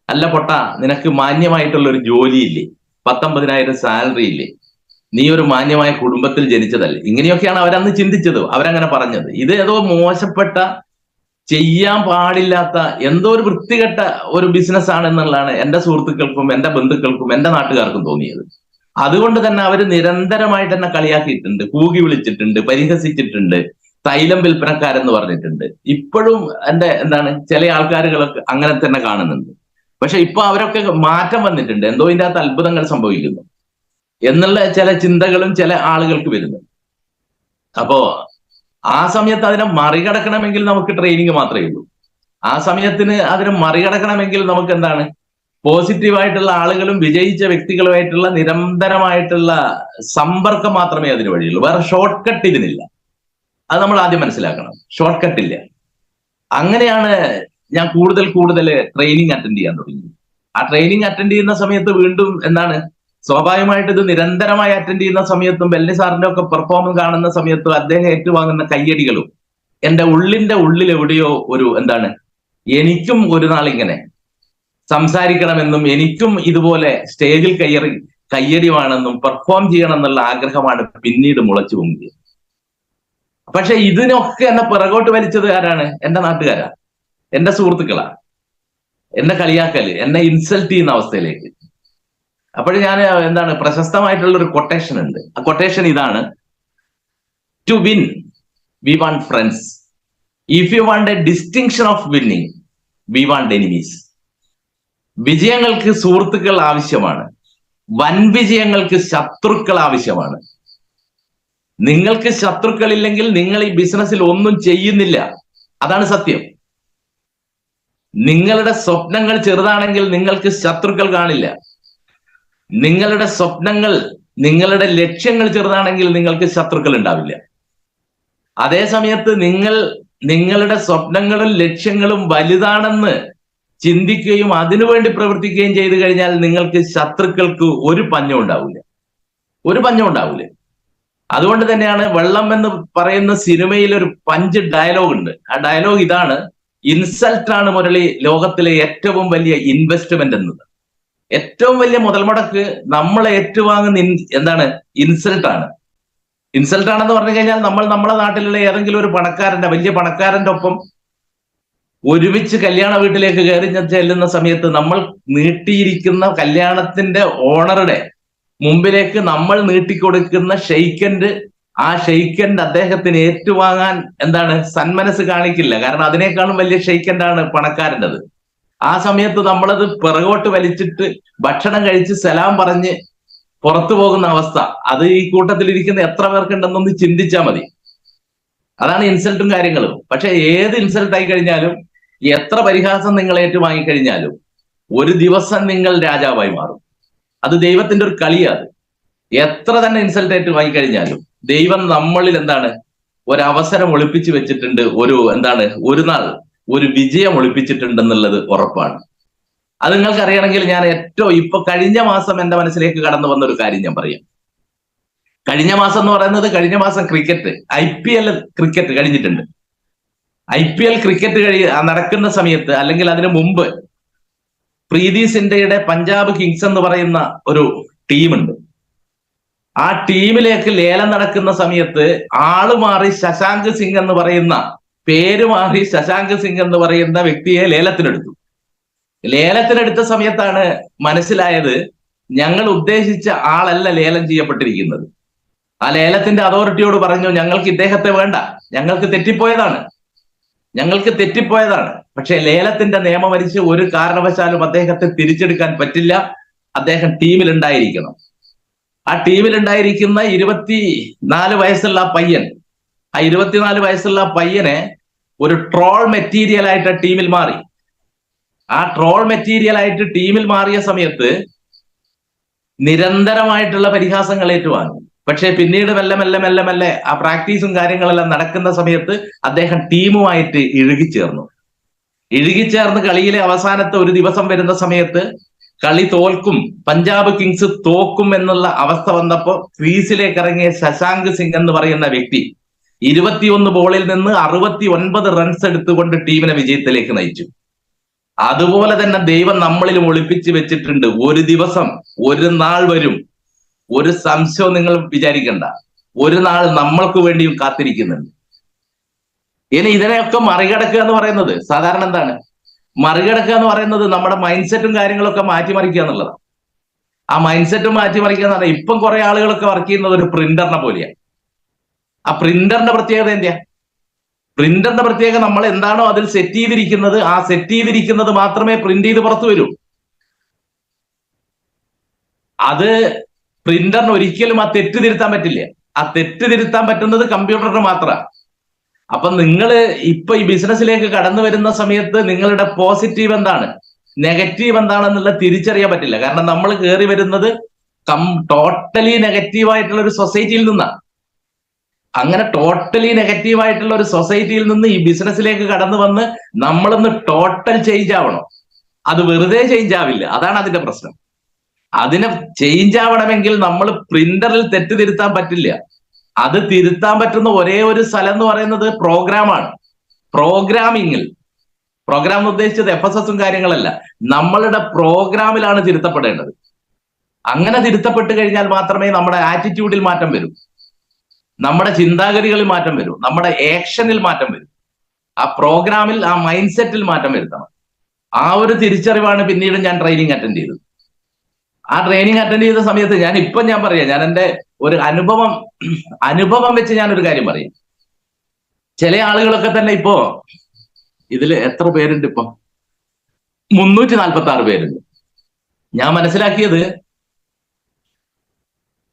അല്ല പൊട്ട, നിനക്ക് മാന്യമായിട്ടുള്ള ഒരു ജോലിയില്ലേ? 19,000 സാലറി ഇല്ലേ? നീ ഒരു മാന്യമായ കുടുംബത്തിൽ ജനിച്ചതല്ലേ? ഇങ്ങനെയൊക്കെയാണ് അവരന്ന് ചിന്തിച്ചത്, അവരങ്ങനെ പറഞ്ഞത്. ഇത് ഏതോ മോശപ്പെട്ട, ചെയ്യാൻ പാടില്ലാത്ത, എന്തോ ഒരു വൃത്തികെട്ട ഒരു ബിസിനസ് ആണെന്നുള്ളതാണ് എന്റെ സുഹൃത്തുക്കൾക്കും എന്റെ ബന്ധുക്കൾക്കും എന്റെ നാട്ടുകാർക്കും തോന്നിയത്. അതുകൊണ്ട് തന്നെ അവര് നിരന്തരമായിട്ട് എന്നെ കളിയാക്കിയിട്ടുണ്ട്, കൂകി വിളിച്ചിട്ടുണ്ട്, പരിഹസിച്ചിട്ടുണ്ട്, തൈലം വിൽപ്പനക്കാരെന്ന് പറഞ്ഞിട്ടുണ്ട്. ഇപ്പോഴും എന്റെ ചില ആൾക്കാരുകളൊക്കെ അങ്ങനെ തന്നെ കാണുന്നുണ്ട്. പക്ഷെ ഇപ്പൊ അവരൊക്കെ മാറ്റം വന്നിട്ടുണ്ട്. എന്തോ ഇതിന്റെ അകത്ത് അത്ഭുതങ്ങൾ സംഭവിക്കുന്നു എന്നുള്ള ചില ചിന്തകളും ചില ആളുകൾക്ക് വരുന്നു. അപ്പോ ആ സമയത്ത് അതിനെ മറികടക്കണമെങ്കിൽ നമുക്ക് ട്രെയിനിങ് മാത്രമേ ഉള്ളൂ. ആ സമയത്തിന് അതിനെ മറികടക്കണമെങ്കിൽ നമുക്ക് പോസിറ്റീവായിട്ടുള്ള ആളുകളും വിജയിച്ച വ്യക്തികളുമായിട്ടുള്ള നിരന്തരമായിട്ടുള്ള സമ്പർക്കം മാത്രമേ അതിന് വഴിയുള്ളൂ. വേറെ ഷോർട്ട് കട്ട് ഇതിനില്ല. അത് നമ്മൾ ആദ്യം മനസ്സിലാക്കണം. ഷോർട്ട് കട്ട് ഇല്ല. അങ്ങനെയാണ് ഞാൻ കൂടുതൽ ട്രെയിനിങ് അറ്റൻഡ് ചെയ്യാൻ തുടങ്ങി. ആ ട്രെയിനിങ് അറ്റൻഡ് ചെയ്യുന്ന സമയത്ത് വീണ്ടും സ്വാഭാവികമായിട്ട് ഇത് നിരന്തരമായി അറ്റൻഡ് ചെയ്യുന്ന സമയത്തും ബെല്ലി സാറിന്റെ ഒക്കെ പെർഫോമൻസ് കാണുന്ന സമയത്തും അദ്ദേഹം ഏറ്റുവാങ്ങുന്ന കയ്യടികളും എന്റെ ഉള്ളിൽ എവിടെയോ ഒരു എനിക്കും ഒരു നാൾ ഇങ്ങനെ സംസാരിക്കണമെന്നും എനിക്കും ഇതുപോലെ സ്റ്റേജിൽ കയ്യടി വേണമെന്നും പെർഫോം ചെയ്യണം എന്നുള്ള ആഗ്രഹമാണ് പിന്നീട് മുളച്ചു പൊങ്ങിയത്. പക്ഷെ ഇതിനൊക്കെ എന്നെ പിറകോട്ട് വലിച്ചത് ആരാണ്? എന്റെ നാട്ടുകാരാ, എന്റെ സുഹൃത്തുക്കളാ. എന്നെ കളിയാക്കല്, എന്നെ ഇൻസൾട്ട് ചെയ്യുന്ന അവസ്ഥയിലേക്ക്. അപ്പോൾ ഞാൻ പ്രശസ്തമായിട്ടുള്ള ഒരു കൊട്ടേഷൻ ഉണ്ട്. ആ കൊട്ടേഷൻ ഇതാണ്: to win we want friends, if you want a distinction of winning we want enemies. വിജയങ്ങൾക്ക് സുഹൃത്തുക്കൾ ആവശ്യമാണ്, വൻ വിജയങ്ങൾക്ക് ശത്രുക്കൾ ആവശ്യമാണ്. നിങ്ങൾക്ക് ശത്രുക്കളില്ലെങ്കിൽ നിങ്ങൾ ഈ ബിസിനസ്സിൽ ഒന്നും ചെയ്യുന്നില്ല. അതാണ് സത്യം. നിങ്ങളുടെ സ്വപ്നങ്ങൾ ചെറുതാണെങ്കിൽ നിങ്ങൾക്ക് ശത്രുക്കൾ കാണില്ല. നിങ്ങളുടെ സ്വപ്നങ്ങൾ, നിങ്ങളുടെ ലക്ഷ്യങ്ങൾ ചെറുതാണെങ്കിൽ നിങ്ങൾക്ക് ശത്രുക്കൾ ഉണ്ടാവില്ല. അതേ സമയത്ത് നിങ്ങളുടെ സ്വപ്നങ്ങളും ലക്ഷ്യങ്ങളും വലുതാണെന്ന് ചിന്തിക്കുകയും അതിനുവേണ്ടി പ്രവർത്തിക്കുകയും ചെയ്തു കഴിഞ്ഞാൽ നിങ്ങൾക്ക് ശത്രുക്കൾക്ക് ഒരു പഞ്ഞം ഉണ്ടാവില്ല. അതുകൊണ്ട് തന്നെയാണ് വെള്ളം എന്ന് പറയുന്ന സിനിമയിൽ ഒരു പഞ്ച് ഡയലോഗ് ഉണ്ട്. ആ ഡയലോഗ് ഇതാണ്: ഇൻസൾട്ടാണ് മുരളി ലോകത്തിലെ ഏറ്റവും വലിയ ഇൻവെസ്റ്റ്മെന്റ് എന്നത്. ഏറ്റവും വലിയ മുതൽ മുടക്ക് നമ്മൾ ഏറ്റുവാങ്ങുന്ന ഇൻസൾട്ടാണ്. ഇൻസൾട്ടാണെന്ന് പറഞ്ഞു കഴിഞ്ഞാൽ നമ്മളെ നാട്ടിലുള്ള ഏതെങ്കിലും ഒരു വലിയ പണക്കാരന്റെ ഒപ്പം ഒരുമിച്ച് കല്യാണ വീട്ടിലേക്ക് കയറി ചെല്ലുന്ന സമയത്ത് നമ്മൾ നീട്ടിയിരിക്കുന്ന കല്യാണത്തിന്റെ ഓണറുടെ മുമ്പിലേക്ക് നമ്മൾ നീട്ടിക്കൊടുക്കുന്ന ഷെയ്ക്കൻഡ് ആ ഷെയ്ക്കൻഡ് അദ്ദേഹത്തിന് ഏറ്റുവാങ്ങാൻ എന്താണ് സന്മനസ് കാണിക്കില്ല. കാരണം അതിനേക്കാളും വലിയ ഷെയ്ക്കൻഡാണ് പണക്കാരൻ്റെത്. ആ സമയത്ത് നമ്മളത് പിറകോട്ട് വലിച്ചിട്ട് ഭക്ഷണം കഴിച്ച് സലാം പറഞ്ഞ് പുറത്തു പോകുന്ന അവസ്ഥ, അത് ഈ കൂട്ടത്തിൽ ഇരിക്കുന്ന എത്ര പേർക്കുണ്ടെന്നൊന്ന് ചിന്തിച്ചാൽ മതി. അതാണ് ഇൻസൾട്ടും കാര്യങ്ങളും. പക്ഷെ ഏത് ഇൻസൾട്ട് ആയി കഴിഞ്ഞാലും, എത്ര പരിഹാസം നിങ്ങൾ ഏറ്റുവാങ്ങിക്കഴിഞ്ഞാലും ഒരു ദിവസം നിങ്ങൾ രാജാവായി മാറും. അത് ദൈവത്തിന്റെ ഒരു കളിയാണ്. എത്ര തന്നെ ഇൻസൾട്ട് ഏറ്റുവാങ്ങിക്കഴിഞ്ഞാലും ദൈവം നമ്മളിൽ എന്താണ് ഒരവസരം ഒളിപ്പിച്ചു വെച്ചിട്ടുണ്ട്, ഒരു നാൾ ഒരു വിജയം ഒളിപ്പിച്ചിട്ടുണ്ടെന്നുള്ളത് ഉറപ്പാണ്. അത് നിങ്ങൾക്ക് അറിയണമെങ്കിൽ ഞാൻ ഇപ്പൊ കഴിഞ്ഞ മാസം എന്റെ മനസ്സിലേക്ക് കടന്നു വന്ന ഒരു കാര്യം ഞാൻ പറയാം. കഴിഞ്ഞ മാസം എന്ന് പറയുന്നത് കഴിഞ്ഞ മാസം ക്രിക്കറ്റ് IPL ക്രിക്കറ്റ് കഴിഞ്ഞിട്ടുണ്ട്. IPL ക്രിക്കറ്റ് നടക്കുന്ന സമയത്ത്, അല്ലെങ്കിൽ അതിനു മുമ്പ്, പ്രീതി സിൻഡയുടെ പഞ്ചാബ് കിങ്സ് എന്ന് പറയുന്ന ഒരു ടീമുണ്ട്. ആ ടീമിലേക്ക് ലേലം നടക്കുന്ന സമയത്ത് ആള് മാറി ശശാങ്ക് സിംഗ് എന്ന് പറയുന്ന, പേര് മാറി ശശാങ്ക് സിംഗ് എന്ന് പറയുന്ന വ്യക്തിയെ ലേലത്തിനെടുത്തു. ലേലത്തിനെടുത്ത സമയത്താണ് മനസ്സിലായത് ഞങ്ങൾ ഉദ്ദേശിച്ച ആളല്ല ലേലം ചെയ്യപ്പെട്ടിരിക്കുന്നത്. ആ ലേലത്തിന്റെ അതോറിറ്റിയോട് പറഞ്ഞു, ഞങ്ങൾക്ക് ഇദ്ദേഹത്തെ വേണ്ട, ഞങ്ങൾക്ക് തെറ്റിപ്പോയതാണ്. പക്ഷെ ലേലത്തിന്റെ നിയമമനുസരിച്ച് ഒരു കാരണവശാലും അദ്ദേഹത്തെ തിരിച്ചെടുക്കാൻ പറ്റില്ല. അദ്ദേഹം ടീമിൽ ഉണ്ടായിരിക്കണം. ആ ടീമിലുണ്ടായിരിക്കുന്ന 24 വയസ്സുള്ള പയ്യൻ, ആ 24 വയസ്സുള്ള പയ്യനെ ഒരു ട്രോൾ മെറ്റീരിയൽ ആയിട്ട് ടീമിൽ മാറി. ആ ട്രോൾ മെറ്റീരിയൽ ആയിട്ട് ടീമിൽ മാറിയ സമയത്ത് നിരന്തരമായിട്ടുള്ള പരിഹാസങ്ങൾ ഏറ്റുവാങ്ങി. പക്ഷെ പിന്നീട് മെല്ലെ മെല്ലെ മെല്ലെ മെല്ലെ ആ പ്രാക്ടീസും കാര്യങ്ങളെല്ലാം നടക്കുന്ന സമയത്ത് അദ്ദേഹം ടീമുമായിട്ട് ഇഴുകിച്ചേർന്ന് കളിയിലെ അവസാനത്തെ ഒരു ദിവസം വരുന്ന സമയത്ത് കളി തോൽക്കും, പഞ്ചാബ് കിങ്സ് തോക്കും എന്നുള്ള അവസ്ഥ വന്നപ്പോ ക്രീസിലേക്ക് ഇറങ്ങിയ ശശാങ്ക് സിംഗ് എന്ന് പറയുന്ന വ്യക്തി 21 ബോളിൽ നിന്ന് 69 റൺസ് എടുത്തുകൊണ്ട് ടീമിനെ വിജയത്തിലേക്ക് നയിച്ചു. അതുപോലെ തന്നെ ദൈവം നമ്മളിലും ഒളിപ്പിച്ച് വെച്ചിട്ടുണ്ട്. ഒരു ദിവസം, ഒരു നാൾ വരും, ഒരു സംശയവും നിങ്ങൾ വിചാരിക്കണ്ട. ഒരു നാൾ നമ്മൾക്ക് വേണ്ടിയും കാത്തിരിക്കുന്നുണ്ട്. ഇനി ഇതിനെയൊക്കെ മറികടക്കുക എന്ന് പറയുന്നത് സാധാരണ എന്താണ്? മറികടക്കുക എന്ന് പറയുന്നത് നമ്മുടെ മൈൻഡ് സെറ്റും കാര്യങ്ങളൊക്കെ മാറ്റിമറിക്കുക എന്നുള്ളതാണ്. ആ മൈൻഡ് സെറ്റും മാറ്റിമറിക്കുക എന്ന് പറഞ്ഞാൽ ഇപ്പം കുറെ ആളുകളൊക്കെ വർക്ക് ചെയ്യുന്നത് ഒരു പ്രിന്ററിനെ പോലെയാണ്. ആ പ്രിന്ററിന്റെ പ്രത്യേകത എന്തിയാ? പ്രിന്ററിന്റെ പ്രത്യേകത നമ്മൾ എന്താണോ അതിൽ സെറ്റ് ചെയ്തിരിക്കുന്നത്, ആ സെറ്റ് ചെയ്തിരിക്കുന്നത് മാത്രമേ പ്രിന്റ് ചെയ്ത് പുറത്തു വരൂ. അത് പ്രിന്ററിന് ഒരിക്കലും ആ തെറ്റ് തിരുത്താൻ പറ്റില്ല. ആ തെറ്റ് തിരുത്താൻ പറ്റുന്നത് കമ്പ്യൂട്ടറിന് മാത്രമാണ്. അപ്പൊ നിങ്ങൾ ഇപ്പൊ ഈ ബിസിനസ്സിലേക്ക് കടന്നു വരുന്ന സമയത്ത് നിങ്ങളുടെ പോസിറ്റീവ് എന്താണ്, നെഗറ്റീവ് എന്താണെന്നുള്ള തിരിച്ചറിയാൻ പറ്റില്ല. കാരണം നമ്മൾ കയറി വരുന്നത് ടോട്ടലി നെഗറ്റീവായിട്ടുള്ള ഒരു സൊസൈറ്റിയിൽ നിന്നാണ്. അങ്ങനെ ടോട്ടലി നെഗറ്റീവായിട്ടുള്ള ഒരു സൊസൈറ്റിയിൽ നിന്ന് ഈ ബിസിനസ്സിലേക്ക് കടന്നു വന്ന് നമ്മളൊന്ന് ടോട്ടൽ ചേഞ്ച് ആവണം. അത് വെറുതെ ചേഞ്ച് ആവില്ല. അതാണ് അതിന്റെ പ്രശ്നം. അതിനെ ചേഞ്ച് ആവണമെങ്കിൽ നമ്മൾ പ്രിന്ററിൽ തെറ്റ് തിരുത്താൻ പറ്റില്ല. അത് തിരുത്താൻ പറ്റുന്ന ഒരേ ഒരു സ്ഥലം എന്ന് പറയുന്നത് പ്രോഗ്രാമാണ്. പ്രോഗ്രാം എന്ന് ഉദ്ദേശിച്ചത് FSSും കാര്യങ്ങളല്ല, നമ്മളുടെ പ്രോഗ്രാമിലാണ് തിരുത്തപ്പെടേണ്ടത്. അങ്ങനെ തിരുത്തപ്പെട്ട് കഴിഞ്ഞാൽ മാത്രമേ നമ്മുടെ ആറ്റിറ്റ്യൂഡിൽ മാറ്റം വരൂ, നമ്മുടെ ചിന്താഗതികളിൽ മാറ്റം വരൂ, നമ്മുടെ ആക്ഷനിൽ മാറ്റം വരും. ആ പ്രോഗ്രാമിൽ, ആ മൈൻഡ് സെറ്റിൽ മാറ്റം വരുത്തണം. ആ ഒരു തിരിച്ചറിവാണ് പിന്നീട് ഞാൻ ട്രെയിനിങ് അറ്റൻഡ് ചെയ്തത്. ആ ട്രെയിനിങ് അറ്റൻഡ് ചെയ്ത സമയത്ത് ഞാൻ പറയാം, ഞാൻ എൻ്റെ ഒരു അനുഭവം വെച്ച് ഞാനൊരു കാര്യം പറയും. ചില ആളുകളൊക്കെ തന്നെ ഇപ്പോ ഇതിൽ എത്ര പേരുണ്ട്? ഇപ്പൊ 346 പേരുണ്ട്. ഞാൻ മനസ്സിലാക്കിയത്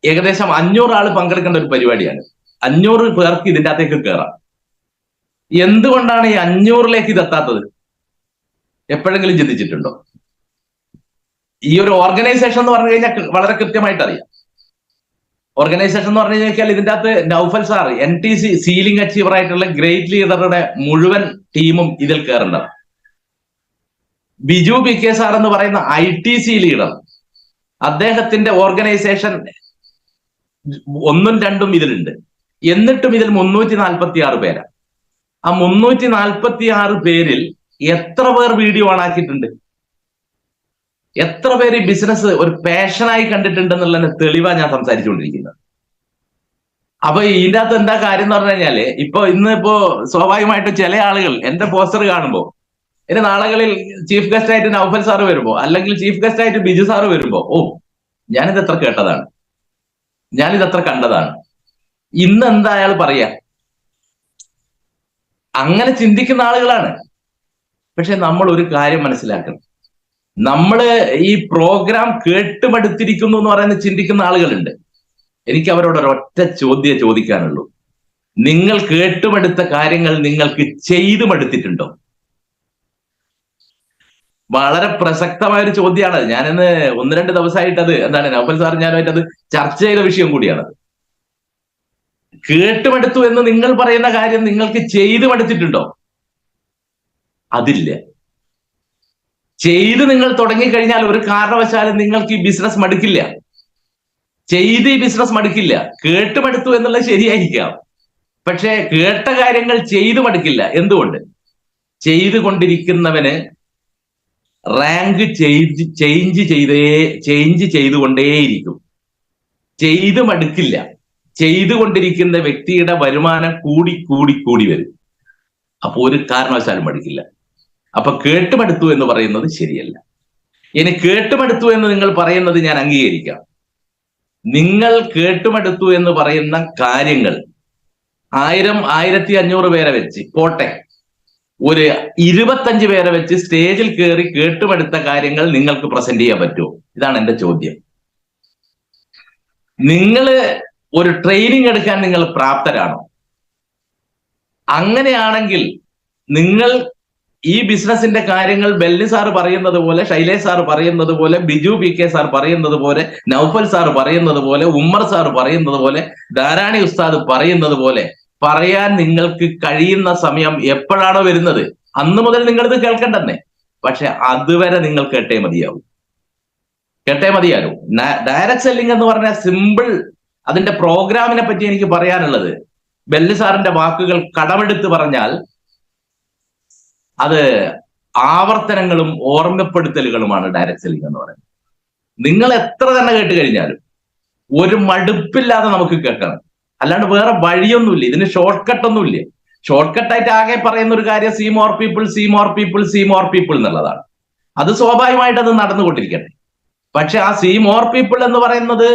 ഏകദേശം 500 ആള് പങ്കെടുക്കേണ്ട ഒരു പരിപാടിയാണ്. 500 പേർക്ക് ഇതിൻ്റെ അകത്തേക്ക് കയറാം. എന്തുകൊണ്ടാണ് ഈ 500ലേക്ക് ഇത് എത്താത്തത്? എപ്പോഴെങ്കിലും ചിന്തിച്ചിട്ടുണ്ടോ? ഈ ഒരു ഓർഗനൈസേഷൻ എന്ന് പറഞ്ഞു കഴിഞ്ഞാൽ വളരെ കൃത്യമായിട്ട് അറിയാം. ഓർഗനൈസേഷൻ എന്ന് പറഞ്ഞു കഴിഞ്ഞാൽ ഇതിൻ്റെ അകത്ത് Naufal sir, NTC ceiling achiever ആയിട്ടുള്ള ഗ്രേറ്റ് ലീഡറുടെ മുഴുവൻ ടീമും ഇതിൽ കയറേണ്ടത്. ബിജു PK സാർ എന്ന് പറയുന്ന ITC ലീഡർ, അദ്ദേഹത്തിന്റെ ഓർഗനൈസേഷൻ 1ഉം 2ഉം ഇതിലുണ്ട്. എന്നിട്ടും ഇതിൽ 346 പേരാണ്. ആ 346 പേരിൽ എത്ര പേർ വീഡിയോ ഓണാക്കിയിട്ടുണ്ട്? എത്ര പേര് ഈ ബിസിനസ് ഒരു പാഷനായി കണ്ടിട്ടുണ്ടെന്നുള്ളതിന് തെളിവാണ് ഞാൻ സംസാരിച്ചുകൊണ്ടിരിക്കുന്നത്. അപ്പൊ ഇതിൻ്റെ അകത്ത് എന്താ കാര്യം എന്ന് പറഞ്ഞു കഴിഞ്ഞാല്, ഇന്നിപ്പോ സ്വാഭാവികമായിട്ടും ചില ആളുകൾ എന്റെ പോസ്റ്റർ കാണുമ്പോ, ഇനി നാളുകളിൽ ചീഫ് ഗസ്റ്റ് ആയിട്ട് നൗഫൽ സാറ് വരുമ്പോ, അല്ലെങ്കിൽ ചീഫ് ഗസ്റ്റ് ആയിട്ട് ബിജു സാറ് വരുമ്പോ, ഞാനിത് എത്ര കേട്ടതാണ്, ഞാനിത് എത്ര കണ്ടതാണ്, ഇന്ന് എന്താ അയാൾ പറയാ? അങ്ങനെ ചിന്തിക്കുന്ന ആളുകളാണ്. പക്ഷെ നമ്മൾ ഒരു കാര്യം മനസ്സിലാക്കണം, നമ്മള് ഈ പ്രോഗ്രാം കേട്ടുമടുത്തിരിക്കുന്നു എന്ന് പറയുന്നത് ചിന്തിക്കുന്ന ആളുകളുണ്ട്. എനിക്ക് അവരോട് ഒരൊറ്റ ചോദ്യം ചോദിക്കാനുള്ളൂ. നിങ്ങൾ കേട്ടുമടുത്ത കാര്യങ്ങൾ നിങ്ങൾക്ക് ചെയ്തു മടുത്തിട്ടുണ്ടോ? വളരെ പ്രസക്തമായ ഒരു ചോദ്യമാണ്. ഞാനിന്ന് 1-2 ദിവസമായിട്ട് അത് എന്താണ് നൗഫൽ സാർ ഞാനുമായിട്ട് അത് ചർച്ച ചെയ്ത വിഷയം കൂടിയാണ്. കേട്ടുമടുത്തു എന്ന് നിങ്ങൾ പറയുന്ന കാര്യം നിങ്ങൾക്ക് ചെയ്തു മടുത്തിട്ടുണ്ടോ? അതില്ല. ചെയ്ത് നിങ്ങൾ തുടങ്ങിക്കഴിഞ്ഞാൽ ഒരു കാരണവശാലും നിങ്ങൾക്ക് ഈ ബിസിനസ് മടുക്കില്ല. ചെയ്ത് ഈ ബിസിനസ് മടുക്കില്ല. കേട്ടുമടുത്തു എന്നുള്ളത് ശരിയായിരിക്കാം, പക്ഷെ കേട്ട കാര്യങ്ങൾ ചെയ്തു മടുക്കില്ല. എന്തുകൊണ്ട്? ചെയ്തുകൊണ്ടിരിക്കുന്നവന് റാങ്ക് ചേഞ്ച് ചെയ്തുകൊണ്ടേയിരിക്കും. ചെയ്തു മടുക്കില്ല. ചെയ്തുകൊണ്ടിരിക്കുന്ന വ്യക്തിയുടെ വരുമാനം കൂടി വരും. അപ്പൊ ഒരു കാരണവശാലും മടുക്കില്ല. അപ്പൊ കേട്ടുമടുത്തു എന്ന് പറയുന്നത് ശരിയല്ല. ഇനി കേട്ടുമടുത്തു എന്ന് നിങ്ങൾ പറയുന്നത് ഞാൻ അംഗീകരിക്കാം. നിങ്ങൾ കേട്ടുമടുത്തു എന്ന് പറയുന്ന കാര്യങ്ങൾ 1000-1500 പേരെ വെച്ച് പോട്ടെ, ഒരു 25 പേരെ വെച്ച് സ്റ്റേജിൽ കയറി കേട്ടുമടുത്ത കാര്യങ്ങൾ നിങ്ങൾക്ക് പ്രസന്റ് ചെയ്യാൻ പറ്റുമോ? ഇതാണ് എന്റെ ചോദ്യം. നിങ്ങൾ ഒരു ട്രെയിനിങ് എടുക്കാൻ നിങ്ങൾ പ്രാപ്തരാണോ? അങ്ങനെയാണെങ്കിൽ നിങ്ങൾ ഈ ബിസിനസിന്റെ കാര്യങ്ങൾ ബെല്ലി സാർ പറയുന്നത് പോലെ, ശൈലേഷ് സാർ പറയുന്നത് പോലെ, ബിജു PK സാർ പറയുന്നത് പോലെ, നൗഫൽ സാർ പറയുന്നത് പോലെ, ഉമ്മർ സാർ പറയുന്നത് പോലെ, ധാരാണി ഉസ്താദ് പറയുന്നത് പോലെ പറയാൻ നിങ്ങൾക്ക് കഴിയുന്ന സമയം എപ്പോഴാണോ വരുന്നത് അന്ന് മുതൽ നിങ്ങളിത് കേൾക്കണ്ടെന്നേ. പക്ഷെ അതുവരെ നിങ്ങൾ കേട്ടേ മതിയാവും. ഡയറക്ട് സെല്ലിംഗ് എന്ന് പറഞ്ഞ സിമ്പിൾ അതിന്റെ പ്രോഗ്രാമിനെ പറ്റി എനിക്ക് പറയാനുള്ളത്, ബെല്ലി സാറിന്റെ വാക്കുകൾ കടമെടുത്ത് പറഞ്ഞാൽ അത് ആവർത്തനങ്ങളും ഓർമ്മപ്പെടുത്തലുകളുമാണ് ഡയറക്ട് സെല്ലിംഗ് എന്ന് പറയുന്നത്. നിങ്ങൾ എത്ര തന്നെ കേട്ട് കഴിഞ്ഞാലും ഒരു മടുപ്പില്ലാതെ നമുക്ക് കേൾക്കണം. അല്ലാണ്ട് വേറെ വഴിയൊന്നുമില്ല. ഇതിന് ഷോർട്ട് കട്ടൊന്നുമില്ല. ഷോർട്ട് കട്ടായിട്ട് ആകെ പറയുന്ന ഒരു കാര്യം സീ മോർ പീപ്പിൾ എന്നുള്ളതാണ്. അത് സ്വാഭാവികമായിട്ട് അത് നടന്നുകൊണ്ടിരിക്കട്ടെ. പക്ഷെ ആ സീ മോർ പീപ്പിൾ എന്ന് പറയുന്നത്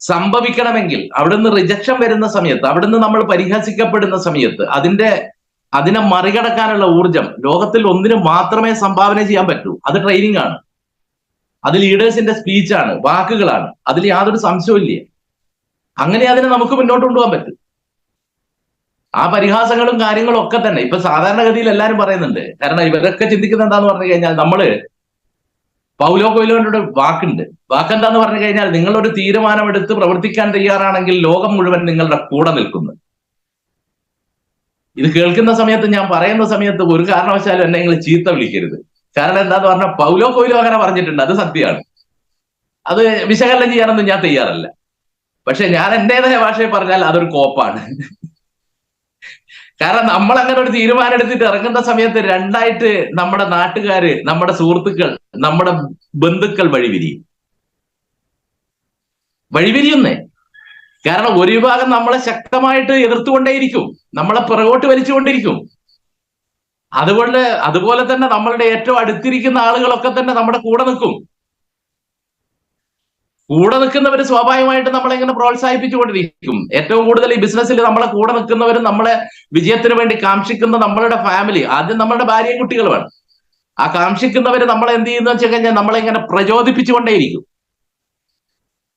സംഭവിക്കണമെങ്കിൽ അവിടുന്ന് റിജക്ഷൻ വരുന്ന സമയത്ത്, അവിടുന്ന് നമ്മൾ പരിഹസിക്കപ്പെടുന്ന സമയത്ത് അതിനെ മറികടക്കാനുള്ള ഊർജം ലോകത്തിൽ ഒന്നിനു മാത്രമേ സംഭാവന ചെയ്യാൻ പറ്റൂ. അത് ട്രെയിനിങ് ആണ്, അത് ലീഡേഴ്സിന്റെ സ്പീച്ചാണ്, വാക്കുകളാണ്. അതിൽ യാതൊരു സംശയവും. അങ്ങനെ അതിനെ നമുക്ക് മുന്നോട്ട് കൊണ്ടുപോകാൻ പറ്റും. ആ പരിഹാസങ്ങളും കാര്യങ്ങളും ഒക്കെ തന്നെ ഇപ്പൊ സാധാരണഗതിയിൽ എല്ലാവരും പറയുന്നുണ്ട്. കാരണം ഇവരൊക്കെ ചിന്തിക്കുന്നത് എന്താന്ന് പറഞ്ഞു കഴിഞ്ഞാൽ, നമ്മള് പൗലോ കൊയ്ലോയുടെ വാക്കുണ്ട്. വാക്കെന്താന്ന് പറഞ്ഞു കഴിഞ്ഞാൽ, നിങ്ങളൊരു തീരുമാനമെടുത്ത് പ്രവർത്തിക്കാൻ തയ്യാറാണെങ്കിൽ ലോകം മുഴുവൻ നിങ്ങളുടെ കൂടെ നിൽക്കുന്നു. ഇത് കേൾക്കുന്ന സമയത്ത്, ഞാൻ പറയുന്ന സമയത്ത് ഒരു കാരണവശാലും എന്നെ നിങ്ങൾ ചീത്ത വിളിക്കരുത്. കാരണം എന്താന്ന് പറഞ്ഞാൽ പൗലോ കൊയ്ലോ അങ്ങനെ പറഞ്ഞിട്ടുണ്ട്, അത് സത്യമാണ്. അത് വിശകലനം ചെയ്യാനൊന്നും ഞാൻ തയ്യാറല്ല. പക്ഷെ ഞാൻ എന്റേതായ ഭാഷയിൽ പറഞ്ഞാൽ അതൊരു കോപ്പാണ്. കാരണം നമ്മൾ അങ്ങനെ ഒരു തീരുമാനം എടുത്തിട്ട് ഇറങ്ങുന്ന സമയത്ത് രണ്ടായിട്ട് നമ്മുടെ നാട്ടുകാര്, നമ്മുടെ സുഹൃത്തുക്കൾ, നമ്മുടെ ബന്ധുക്കൾ വഴിവിരിയുന്നേ. കാരണം ഒരു വിഭാഗം നമ്മളെ ശക്തമായിട്ട് എതിർത്തുകൊണ്ടേയിരിക്കും, നമ്മളെ പുറകോട്ട് വലിച്ചുകൊണ്ടിരിക്കും. അതുപോലെ തന്നെ നമ്മളുടെ ഏറ്റവും അടുത്തിരിക്കുന്ന ആളുകളൊക്കെ തന്നെ നമ്മുടെ കൂടെ നിൽക്കും. കൂടെ നിൽക്കുന്നവര് സ്വാഭാവികമായിട്ട് നമ്മളെ ഇങ്ങനെ പ്രോത്സാഹിപ്പിച്ചുകൊണ്ടിരിക്കും. ഏറ്റവും കൂടുതൽ ഈ ബിസിനസ്സിൽ നമ്മളെ കൂടെ നിൽക്കുന്നവരും നമ്മളെ വിജയത്തിന് വേണ്ടി കാക്ഷിക്കുന്ന നമ്മളുടെ ഫാമിലി, ആദ്യം നമ്മളുടെ ഭാര്യയും കുട്ടികളുമാണ്. ആ കാക്ഷിക്കുന്നവര് നമ്മളെ എന്ത് ചെയ്യുന്ന വെച്ച് കഴിഞ്ഞാൽ നമ്മളെ ഇങ്ങനെ പ്രചോദിപ്പിച്ചുകൊണ്ടേയിരിക്കും.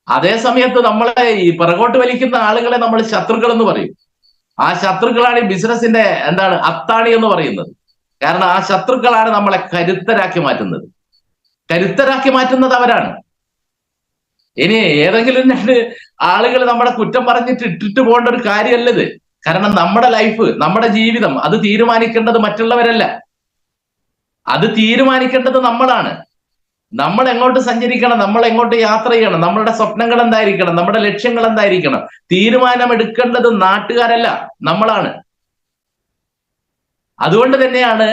അതേ സമയത്ത് നമ്മളെ ഈ പിറകോട്ട് വലിക്കുന്ന ആളുകളെ നമ്മൾ ശത്രുക്കൾ എന്ന് പറയും. ആ ശത്രുക്കളാണ് ഈ ബിസിനസിന്റെ അത്താണി എന്ന് പറയുന്നത്. കാരണം ആ ശത്രുക്കളാണ് നമ്മളെ കരുത്തരാക്കി മാറ്റുന്നത് അവരാണ്. ഇനി ഏതെങ്കിലും 2 ആളുകൾ നമ്മളെ കുറ്റം പറഞ്ഞിട്ട് ഇട്ടിട്ട് പോകേണ്ട ഒരു കാര്യമല്ലത്. കാരണം നമ്മുടെ ലൈഫ്, നമ്മുടെ ജീവിതം അത് തീരുമാനിക്കേണ്ടത് മറ്റുള്ളവരല്ല, അത് തീരുമാനിക്കേണ്ടത് നമ്മളാണ്. നമ്മൾ എങ്ങോട്ട് സഞ്ചരിക്കണം, നമ്മൾ എങ്ങോട്ട് യാത്ര ചെയ്യണം, നമ്മളുടെ സ്വപ്നങ്ങൾ എന്തായിരിക്കണം, നമ്മുടെ ലക്ഷ്യങ്ങൾ എന്തായിരിക്കണം, തീരുമാനമെടുക്കേണ്ടത് നാട്ടുകാരല്ല, നമ്മളാണ്. അതുകൊണ്ട് തന്നെയാണ്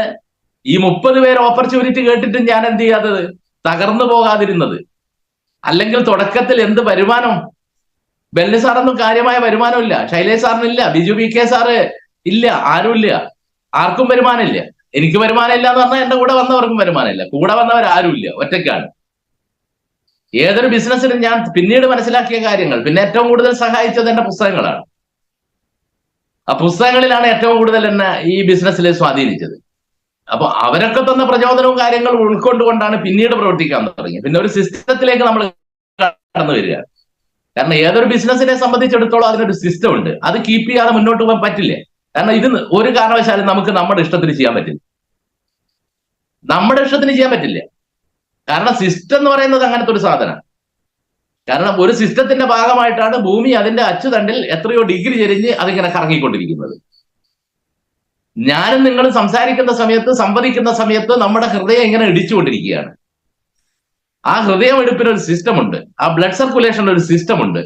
ഈ 30 പേര് ഓപ്പർച്യൂണിറ്റി കേട്ടിട്ട് ഞാൻ എന്ത് ചെയ്യാത്തത്, തകർന്നു പോകാതിരുന്നത്. അല്ലെങ്കിൽ തുടക്കത്തിൽ എന്ത് വരുമാനം, ബെല്ലി സാറൊന്നും കാര്യമായ വരുമാനമില്ല, ശൈലേഷ് സാറിനില്ല, ബിജു PK സാറ് ഇല്ല, ആരുമില്ല, ആർക്കും വരുമാനമില്ല. എനിക്ക് വരുമാനമില്ല എന്ന് പറഞ്ഞാൽ എന്റെ കൂടെ വന്നവർക്കും വരുമാനമില്ല. കൂടെ വന്നവർ ആരുമില്ല, ഒറ്റയ്ക്കാണ്. ഏതൊരു ബിസിനസ്സിലും ഞാൻ പിന്നീട് മനസ്സിലാക്കിയ കാര്യങ്ങൾ, പിന്നെ ഏറ്റവും കൂടുതൽ സഹായിച്ചത് എന്റെ പുസ്തകങ്ങളാണ്. ആ പുസ്തകങ്ങളിലാണ് ഏറ്റവും കൂടുതൽ എന്നെ ഈ ബിസിനസ്സിൽ സ്വാധീനിച്ചത്. അപ്പൊ അവരൊക്കെ തന്ന പ്രചോദനവും കാര്യങ്ങളും ഉൾക്കൊണ്ടുകൊണ്ടാണ് പിന്നീട് പ്രവർത്തിക്കാൻ തുടങ്ങിയത്. പിന്നെ ഒരു സിസ്റ്റത്തിലേക്ക് നമ്മൾ കടന്നു വരിക. കാരണം ഏതൊരു ബിസിനസിനെ സംബന്ധിച്ചിടത്തോളം അതിനൊരു സിസ്റ്റം ഉണ്ട്. അത് കീപ്പ് ചെയ്യാതെ മുന്നോട്ട് പോകാൻ പറ്റില്ല. കാരണം ഇത് ഒരു കാരണവശാലും നമുക്ക് നമ്മുടെ ഇഷ്ടത്തിന് ചെയ്യാൻ പറ്റില്ല. നമ്മുടെ ഇഷ്ടത്തിന് ചെയ്യാൻ പറ്റില്ല. കാരണം സിസ്റ്റം എന്ന് പറയുന്നത് അങ്ങനത്തെ ഒരു സാധനം. കാരണം ഒരു സിസ്റ്റത്തിന്റെ ഭാഗമായിട്ടാണ് ഭൂമി അതിന്റെ അച്ചുതണ്ടിൽ എത്രയോ ഡിഗ്രി ചെരിഞ്ഞ് അതിങ്ങനെ കറങ്ങിക്കൊണ്ടിരിക്കുന്നത്. ഞാനും നിങ്ങളും സംസാരിക്കുന്ന സമയത്ത്, സംവദിക്കുന്ന സമയത്ത് നമ്മുടെ ഹൃദയം ഇങ്ങനെ ഇടിച്ചുകൊണ്ടിരിക്കുകയാണ്. ആ ഹൃദയം എടുപ്പിന് ഒരു സിസ്റ്റം ഉണ്ട്, ആ ബ്ലഡ് സർക്കുലേഷൻ ഒരു സിസ്റ്റം ഉണ്ട്,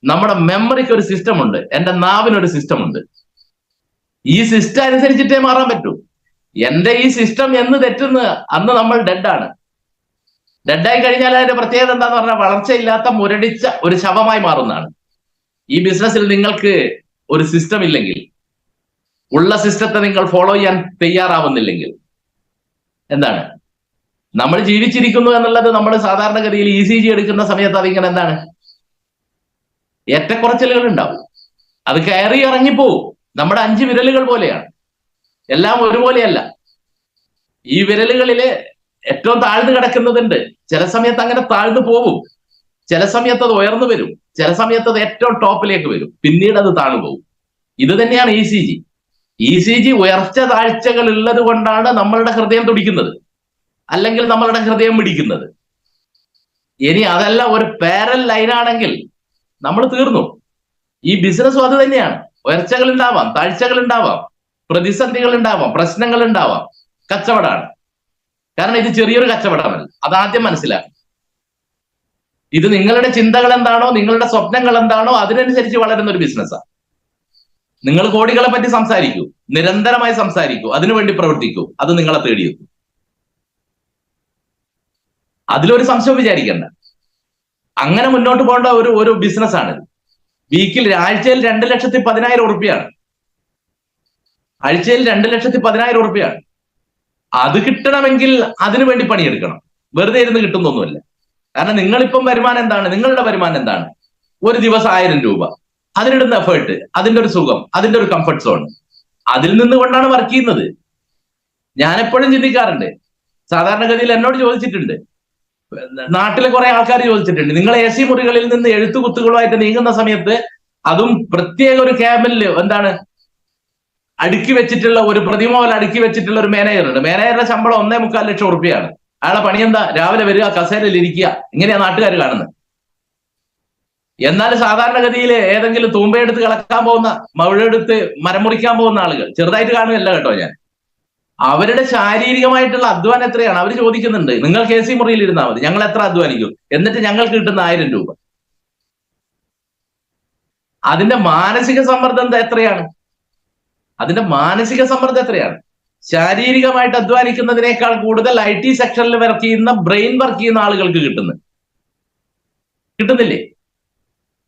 നമ്മുടെ മെമ്മറിക്ക് ഒരു സിസ്റ്റം ഉണ്ട്, എന്റെ നാവിനൊരു സിസ്റ്റം ഉണ്ട്. ഈ സിസ്റ്റം അനുസരിച്ചിട്ടേ മാറാൻ പറ്റൂ. എന്റെ ഈ സിസ്റ്റം എന്ന് തെറ്റുന്ന അന്ന് നമ്മൾ ഡെഡാണ്. ഡെഡായി കഴിഞ്ഞാൽ അതിന്റെ പ്രത്യേകത എന്താന്ന് പറഞ്ഞാൽ വളർച്ചയില്ലാത്ത മുരടിച്ച ഒരു ശവമായി മാറുന്നതാണ്. ഈ ബിസിനസ്സിൽ നിങ്ങൾക്ക് ഒരു സിസ്റ്റം ഇല്ലെങ്കിൽ, ഉള്ള സിസ്റ്റത്തെ നിങ്ങൾ ഫോളോ ചെയ്യാൻ തയ്യാറാവുന്നില്ലെങ്കിൽ എന്താണ്? നമ്മൾ ജീവിച്ചിരിക്കുന്നു എന്നുള്ളത് നമ്മൾ സാധാരണഗതിയിൽ ECG എടുക്കുന്ന സമയത്ത് അതിങ്ങനെ എന്താണ്, ഏറ്റക്കുറച്ചിലുകൾ ഉണ്ടാവും. അത് കയറി ഇറങ്ങിപ്പോവും. നമ്മുടെ 5 വിരലുകൾ പോലെയാണ്, എല്ലാം ഒരുപോലെയല്ല. ഈ വിരലുകളില് ഏറ്റവും താഴ്ന്നു കിടക്കുന്നതുണ്ട്. ചില സമയത്ത് അങ്ങനെ താഴ്ന്നു പോകും, ചില സമയത്ത് അത് ഉയർന്നു വരും, ചില സമയത്ത് അത് ഏറ്റവും ടോപ്പിലേക്ക് വരും, പിന്നീട് അത് താണു പോകും. ഇത് തന്നെയാണ് ECG. ECG ഉയർച്ച താഴ്ചകൾ ഉള്ളത് കൊണ്ടാണ് നമ്മളുടെ ഹൃദയം തുടിക്കുന്നത്, അല്ലെങ്കിൽ നമ്മളുടെ ഹൃദയം പിടിക്കുന്നത്. ഇനി അതല്ല ഒരു പാരൽ ലൈനാണെങ്കിൽ നമ്മൾ തീർന്നു. ഈ ബിസിനസ്സും അത് തന്നെയാണ്. ഉയർച്ചകൾ ഉണ്ടാവാം, താഴ്ചകൾ ഉണ്ടാവാം, പ്രതിസന്ധികൾ ഉണ്ടാവാം, പ്രശ്നങ്ങൾ ഉണ്ടാവാം. കച്ചവടമാണ്. കാരണം ഇത് ചെറിയൊരു കച്ചവടമല്ല. അതാദ്യം മനസ്സിലാക്കണം. ഇത് നിങ്ങളുടെ ചിന്തകൾ എന്താണോ, നിങ്ങളുടെ സ്വപ്നങ്ങൾ എന്താണോ, അതിനനുസരിച്ച് വളരുന്ന ഒരു ബിസിനസ്സാണ്. നിങ്ങൾ കോടികളെ പറ്റി സംസാരിക്കൂ, നിരന്തരമായി സംസാരിക്കൂ, അതിനുവേണ്ടി പ്രവർത്തിക്കൂ, അത് നിങ്ങളെ തേടിയെത്തും. അതിലൊരു സംശയം വിചാരിക്കണ്ട. അങ്ങനെ മുന്നോട്ട് പോകേണ്ട ഒരു ബിസിനസ്സാണിത്. ആഴ്ചയിൽ 2,10,000 ഉറുപ്പിയാണ്. ആഴ്ചയിൽ 2,10,000 ഉറുപ്പിയാണ്. അത് കിട്ടണമെങ്കിൽ അതിനു വേണ്ടി പണിയെടുക്കണം. വെറുതെ ഇരുന്ന് കിട്ടുന്നൊന്നുമില്ല. കാരണം നിങ്ങളിപ്പം വരുമാനം എന്താണ്? നിങ്ങളുടെ വരുമാനം എന്താണ്? ഒരു ദിവസം 1000 രൂപ. അതിനിടുന്ന എഫേർട്ട്, അതിന്റെ ഒരു സുഖം, അതിന്റെ ഒരു കംഫർട്ട് സോൺ, അതിൽ നിന്നുകൊണ്ടാണ് വർക്ക് ചെയ്യുന്നത്. ഞാൻ എപ്പോഴും ചിന്തിക്കാറുണ്ട്. സാധാരണഗതിയിൽ എന്നോട് ചോദിച്ചിട്ടുണ്ട്, നാട്ടിലെ കുറെ ആൾക്കാർ ചോദിച്ചിട്ടുണ്ട്, നിങ്ങൾ AC മുറികളിൽ നിന്ന് എഴുത്തുകുത്തുകളുമായിട്ട് നീങ്ങുന്ന സമയത്ത്, അതും പ്രത്യേക ഒരു ക്യാബിനില് എന്താണ് അടുക്കി വെച്ചിട്ടുള്ള ഒരു പ്രതിമ പോലെ അടുക്കി വെച്ചിട്ടുള്ള ഒരു മാനേജർ ഉണ്ട്. മാനേജറുടെ ശമ്പളം 1,4 ലക്ഷം ഉറുപ്പിയാണ്. അയാളെ പണി എന്താ? രാവിലെ വരിക, കസേരയിൽ ഇരിക്കുക. ഇങ്ങനെയാ നാട്ടുകാർ കാണുന്നത്. എന്നാൽ സാധാരണഗതിയിൽ ഏതെങ്കിലും തൂമ്പയെടുത്ത് കളക്കാൻ പോകുന്ന, മഴയെടുത്ത് മരം മുറിക്കാൻ പോകുന്ന ആളുകൾ ചെറുതായിട്ട് കാണുകയല്ല കേട്ടോ ഞാൻ. അവരുടെ ശാരീരികമായിട്ടുള്ള അധ്വാനം എത്രയാണ്? അവർ ചോദിക്കുന്നുണ്ട്, നിങ്ങൾ AC മുറിയിൽ ഇരുന്നാൽ മതി, ഞങ്ങൾ എത്ര അധ്വാനിക്കും, എന്നിട്ട് ഞങ്ങൾക്ക് കിട്ടുന്ന 1000 രൂപ. അതിന്റെ മാനസിക സമ്മർദ്ദം എത്രയാണ്? അതിന്റെ മാനസിക സമ്മർദ്ദം എത്രയാണ്? ശാരീരികമായിട്ട് അധ്വാനിക്കുന്നതിനേക്കാൾ കൂടുതൽ IT സെക്ഷനിൽ വർക്ക് ചെയ്യുന്ന, ബ്രെയിൻ വർക്ക് ചെയ്യുന്ന ആളുകൾക്ക് കിട്ടുന്നില്ലേ?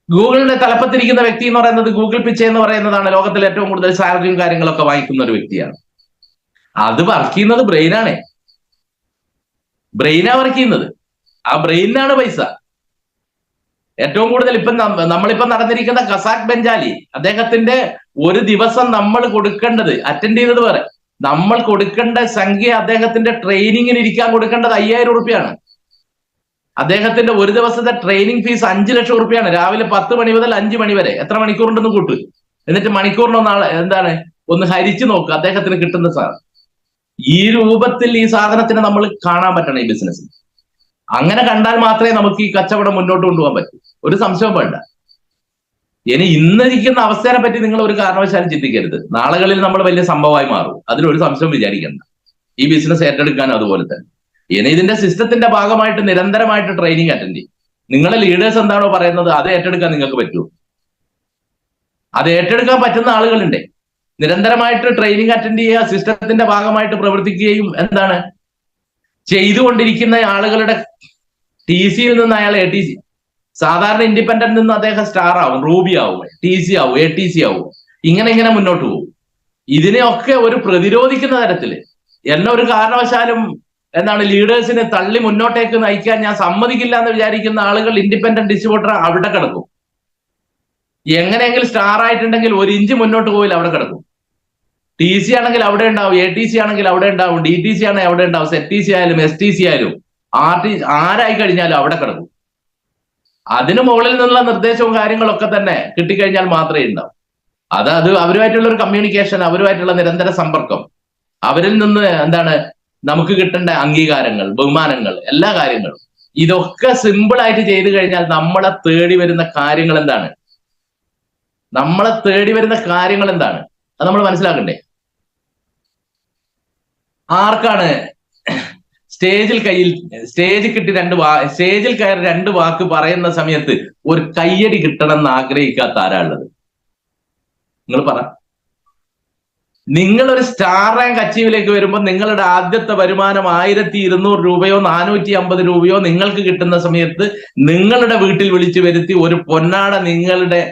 ഗൂഗിളിന്റെ തലപ്പത്തിരിക്കുന്ന വ്യക്തി എന്ന് പറയുന്നത്, ഗൂഗിൾ പിച്ചെ എന്ന് പറയുന്നതാണ് ലോകത്തിൽ ഏറ്റവും കൂടുതൽ സാലറിയും കാര്യങ്ങളൊക്കെ വാങ്ങിക്കുന്ന ഒരു വ്യക്തിയാണ്. അത് വർക്ക് ചെയ്യുന്നത് ബ്രെയിനാണ്. ബ്രെയിനാ വർക്ക് ചെയ്യുന്നത്. ആ ബ്രെയിനാണ് പൈസ. ഏറ്റവും കൂടുതൽ നമ്മളിപ്പം നടന്നിരിക്കുന്ന ഖസാക്ക് ബെഞ്ചാലി, അദ്ദേഹത്തിന്റെ ഒരു ദിവസം നമ്മൾ കൊടുക്കേണ്ടത്, അറ്റൻഡ് ചെയ്തത് വരെ നമ്മൾ കൊടുക്കേണ്ട സംഖ്യ, അദ്ദേഹത്തിന്റെ ട്രെയിനിങ്ങിന് ഇരിക്കാൻ കൊടുക്കേണ്ടത് 5,000 ഉറുപ്പിയാണ്. അദ്ദേഹത്തിന്റെ ഒരു ദിവസത്തെ ട്രെയിനിങ് ഫീസ് 5 ലക്ഷം ഉറുപ്പിയാണ്. രാവിലെ 10 മണി മുതൽ 5 മണി വരെ. എത്ര മണിക്കൂറുണ്ടെന്ന് കൂട്ട്. എന്നിട്ട് മണിക്കൂറിനൊന്ന് ഒന്ന് ഹരിച്ചു നോക്കുക അദ്ദേഹത്തിന് കിട്ടുന്ന സാധനം. ഈ രൂപത്തിൽ ഈ സാധനത്തിനെ നമ്മൾ കാണാൻ പറ്റണം ഈ ബിസിനസ്സിൽ. അങ്ങനെ കണ്ടാൽ മാത്രമേ നമുക്ക് ഈ കച്ചവടം മുന്നോട്ട് കൊണ്ടുപോകാൻ പറ്റൂ. ഒരു സംശയവും വേണ്ട. ഇനി ഇന്നിരിക്കുന്ന അവസ്ഥയെ പറ്റി നിങ്ങൾ ഒരു കാരണവശാലും ചിന്തിക്കരുത്. നാളുകളിൽ നമ്മൾ വലിയ സംഭവമായി മാറും. അതിലൊരു സംശയം വിചാരിക്കണ്ട. ഈ ബിസിനസ് ഏറ്റെടുക്കാൻ അതുപോലെ തന്നെ. ഇനി ഇതിന്റെ സിസ്റ്റത്തിന്റെ ഭാഗമായിട്ട് നിരന്തരമായിട്ട് ട്രെയിനിങ് അറ്റൻഡ് ചെയ്യും. നിങ്ങളെ ലീഡേഴ്സ് എന്താണോ പറയുന്നത് അത് ഏറ്റെടുക്കാൻ നിങ്ങൾക്ക് പറ്റൂ. അത് ഏറ്റെടുക്കാൻ പറ്റുന്ന ആളുകളുണ്ട്. നിരന്തരമായിട്ട് ട്രെയിനിങ് അറ്റൻഡ് ചെയ്യുക, സിസ്റ്റത്തിന്റെ ഭാഗമായിട്ട് പ്രവർത്തിക്കുകയും ചെയ്തുകൊണ്ടിരിക്കുന്ന ആളുകളുടെ TCയിൽ നിന്ന് അയാൾ ATC, സാധാരണ ഇൻഡിപെൻഡന്റ് നിന്ന് അദ്ദേഹം സ്റ്റാർ ആവും, റൂബി ആവും, TC ആവും, ATC ആവും. ഇങ്ങനെ മുന്നോട്ട് പോകും. ഇതിനെയൊക്കെ ഒരു പ്രതിരോധിക്കുന്ന തരത്തില് എന്നെ ഒരു കാരണവശാലും ലീഡേഴ്സിനെ തള്ളി മുന്നോട്ടേക്ക് നയിക്കാൻ ഞാൻ സമ്മതിക്കില്ല എന്ന് വിചാരിക്കുന്ന ആളുകൾ, ഇൻഡിപെൻഡന്റ് ഡിസ്ട്രിബ്യൂട്ടർ അവിടെ കിടക്കും. എങ്ങനെയെങ്കിലും സ്റ്റാർ ആയിട്ടുണ്ടെങ്കിൽ ഒരു ഇഞ്ച് മുന്നോട്ട് പോയില്ല, അവിടെ കിടക്കും. TC ആണെങ്കിൽ അവിടെ ഉണ്ടാവും, ATC ആണെങ്കിൽ അവിടെ ഉണ്ടാവും, DTC ആണെങ്കിൽ അവിടെ ഉണ്ടാവും, ZTC ആയാലും STC ആയാലും ആരായി കഴിഞ്ഞാലും അവിടെ കിടക്കും. അതിന് മുകളിൽ നിന്നുള്ള നിർദ്ദേശവും കാര്യങ്ങളൊക്കെ തന്നെ കിട്ടിക്കഴിഞ്ഞാൽ മാത്രമേ ഉണ്ടാവും. അത് അവരുമായിട്ടുള്ള ഒരു കമ്മ്യൂണിക്കേഷൻ, അവരുമായിട്ടുള്ള നിരന്തര സമ്പർക്കം, അവരിൽ നിന്ന് എന്താണ് നമുക്ക് കിട്ടേണ്ട അംഗീകാരങ്ങൾ, ബഹുമാനങ്ങൾ, എല്ലാ കാര്യങ്ങളും, ഇതൊക്കെ സിമ്പിൾ ആയിട്ട് ചെയ്തു കഴിഞ്ഞാൽ നമ്മളെ തേടി വരുന്ന കാര്യങ്ങൾ എന്താണ്, അത് നമ്മൾ മനസ്സിലാക്കണ്ടേ. ആർക്കാണ് സ്റ്റേജിൽ കിട്ടി സ്റ്റേജിൽ കയറി 2 വാക്ക് പറയുന്ന സമയത്ത് ഒരു കയ്യടി കിട്ടണം എന്ന് ആഗ്രഹിക്കാത്ത ആരാ ഉള്ളത്? നിങ്ങൾ പറ. നിങ്ങളൊരു സ്റ്റാർ റാങ്ക് അച്ചീവിലേക്ക് വരുമ്പോൾ നിങ്ങളുടെ ആദ്യത്തെ വരുമാനം 1200 രൂപയോ 450 രൂപയോ നിങ്ങൾക്ക് കിട്ടുന്ന സമയത്ത് നിങ്ങളുടെ വീട്ടിൽ വിളിച്ചു വരുത്തി ഒരു പൊന്നാട നിങ്ങളുടെ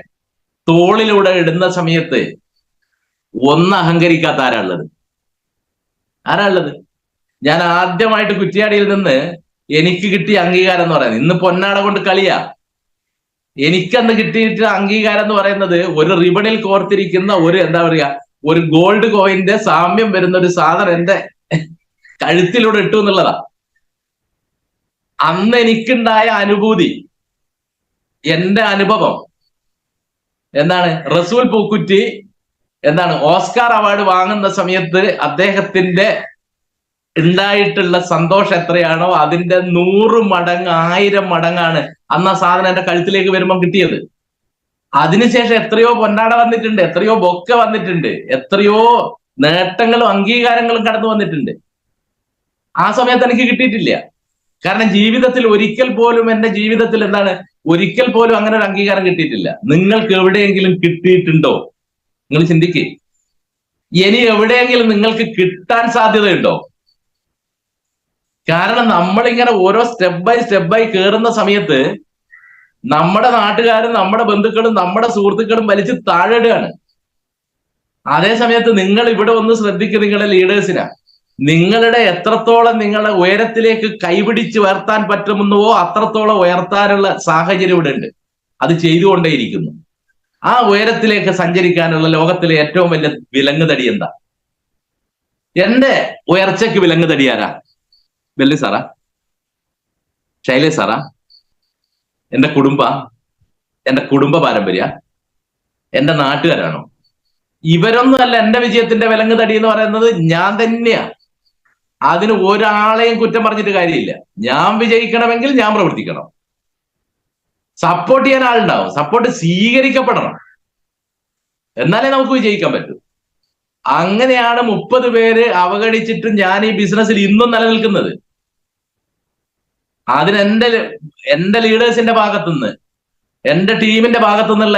തോളിലൂടെ ഇടുന്ന സമയത്ത് ഒന്ന് അഹങ്കരിക്കാത്ത ആരാ ഉള്ളത്? ഞാൻ ആദ്യമായിട്ട് കുറ്റ്യാടിയിൽ നിന്ന് എനിക്ക് കിട്ടിയ അംഗീകാരം എന്ന് പറയുന്നത്, ഇന്ന് പൊന്നാട കൊണ്ട് കളിയാ, എനിക്കന്ന് കിട്ടിയിട്ട് അംഗീകാരം എന്ന് പറയുന്നത് ഒരു റിബണിൽ കോർത്തിരിക്കുന്ന ഒരു ഗോൾഡ് കോയിന്റെ സാമ്യം വരുന്ന ഒരു സാധനം എന്റെ കഴുത്തിലൂടെ ഇട്ടു എന്നുള്ളതാ. അന്ന് എനിക്കുണ്ടായ അനുഭൂതി, എന്റെ അനുഭവം റസൂൽ പൂക്കുറ്റി ഓസ്കാർ അവാർഡ് വാങ്ങുന്ന സമയത്ത് അദ്ദേഹത്തിന്റെ ഉണ്ടായിട്ടുള്ള സന്തോഷം എത്രയാണോ അതിന്റെ 100 മടങ്ങ് 1000 മടങ്ങാണ് അന്ന് ആ സാധനം എന്റെ കഴുത്തിലേക്ക് വരുമ്പോൾ കിട്ടിയത്. അതിനുശേഷം എത്രയോ പൊന്നാട വന്നിട്ടുണ്ട്, എത്രയോ ബൊക്ക വന്നിട്ടുണ്ട്, എത്രയോ നേട്ടങ്ങളും അംഗീകാരങ്ങളും കടന്നു വന്നിട്ടുണ്ട്. ആ സമയത്ത് എനിക്ക് കിട്ടിയിട്ടില്ല. കാരണം ജീവിതത്തിൽ ഒരിക്കൽ പോലും അങ്ങനെ ഒരു അംഗീകാരം കിട്ടിയിട്ടില്ല. നിങ്ങൾക്ക് എവിടെയെങ്കിലും കിട്ടിയിട്ടുണ്ടോ? നിങ്ങൾ ചിന്തിക്ക്. ഇനി എവിടെയെങ്കിലും നിങ്ങൾക്ക് കിട്ടാൻ സാധ്യതയുണ്ടോ? കാരണം നമ്മളിങ്ങനെ ഓരോ സ്റ്റെപ്പ് ബൈ കയറുന്ന സമയത്ത് നമ്മുടെ നാട്ടുകാരും നമ്മുടെ ബന്ധുക്കളും നമ്മുടെ സുഹൃത്തുക്കളും വലിച്ച് താഴെടുകയാണ്. അതേ സമയത്ത് നിങ്ങൾ ഇവിടെ ഒന്ന് ശ്രദ്ധിക്കുക, നിങ്ങളുടെ ലീഡേഴ്സിനാ, നിങ്ങളുടെ എത്രത്തോളം നിങ്ങളെ ഉയരത്തിലേക്ക് കൈപിടിച്ച് ഉയർത്താൻ പറ്റുമെന്നുവോ അത്രത്തോളം ഉയർത്താനുള്ള സാഹചര്യം ഇവിടെ ഉണ്ട്. അത് ചെയ്തുകൊണ്ടേയിരിക്കുന്നു. ആ ഉയരത്തിലേക്ക് സഞ്ചരിക്കാനുള്ള ലോകത്തിലെ ഏറ്റവും വലിയ വിലങ്ങുതടി എന്താ? എന്റെ ഉയർച്ചയ്ക്ക് വിലങ്ങുതടി ആരാ? വെല്ലി സാറാ? ശൈലേഷ് സാറാ? എന്റെ കുടുംബ പാരമ്പര്യ? എന്റെ നാട്ടുകാരാണോ? ഇവരൊന്നും അല്ല എന്റെ വിജയത്തിന്റെ വിലങ്ങുതടി എന്ന് പറയുന്നത് ഞാൻ തന്നെയാ. അതിന് ഒരാളെയും കുറ്റം പറഞ്ഞിട്ട് കാര്യമില്ല. ഞാൻ വിജയിക്കണമെങ്കിൽ ഞാൻ പ്രവർത്തിക്കണം. സപ്പോർട്ട് ചെയ്യാൻ ആളുണ്ടാവും, സപ്പോർട്ട് സ്വീകരിക്കപ്പെടണം, എന്നാലേ നമുക്ക് വിജയിക്കാൻ പറ്റൂ. അങ്ങനെയാണ് 30 പേര് അവഗണിച്ചിട്ടും ഞാൻ ഈ ബിസിനസ്സിൽ ഇന്നും നിലനിൽക്കുന്നത്. അതിന് എന്റെ ലീഡേഴ്സിന്റെ ഭാഗത്തുനിന്ന്, എന്റെ ടീമിന്റെ ഭാഗത്തുനിന്നുള്ള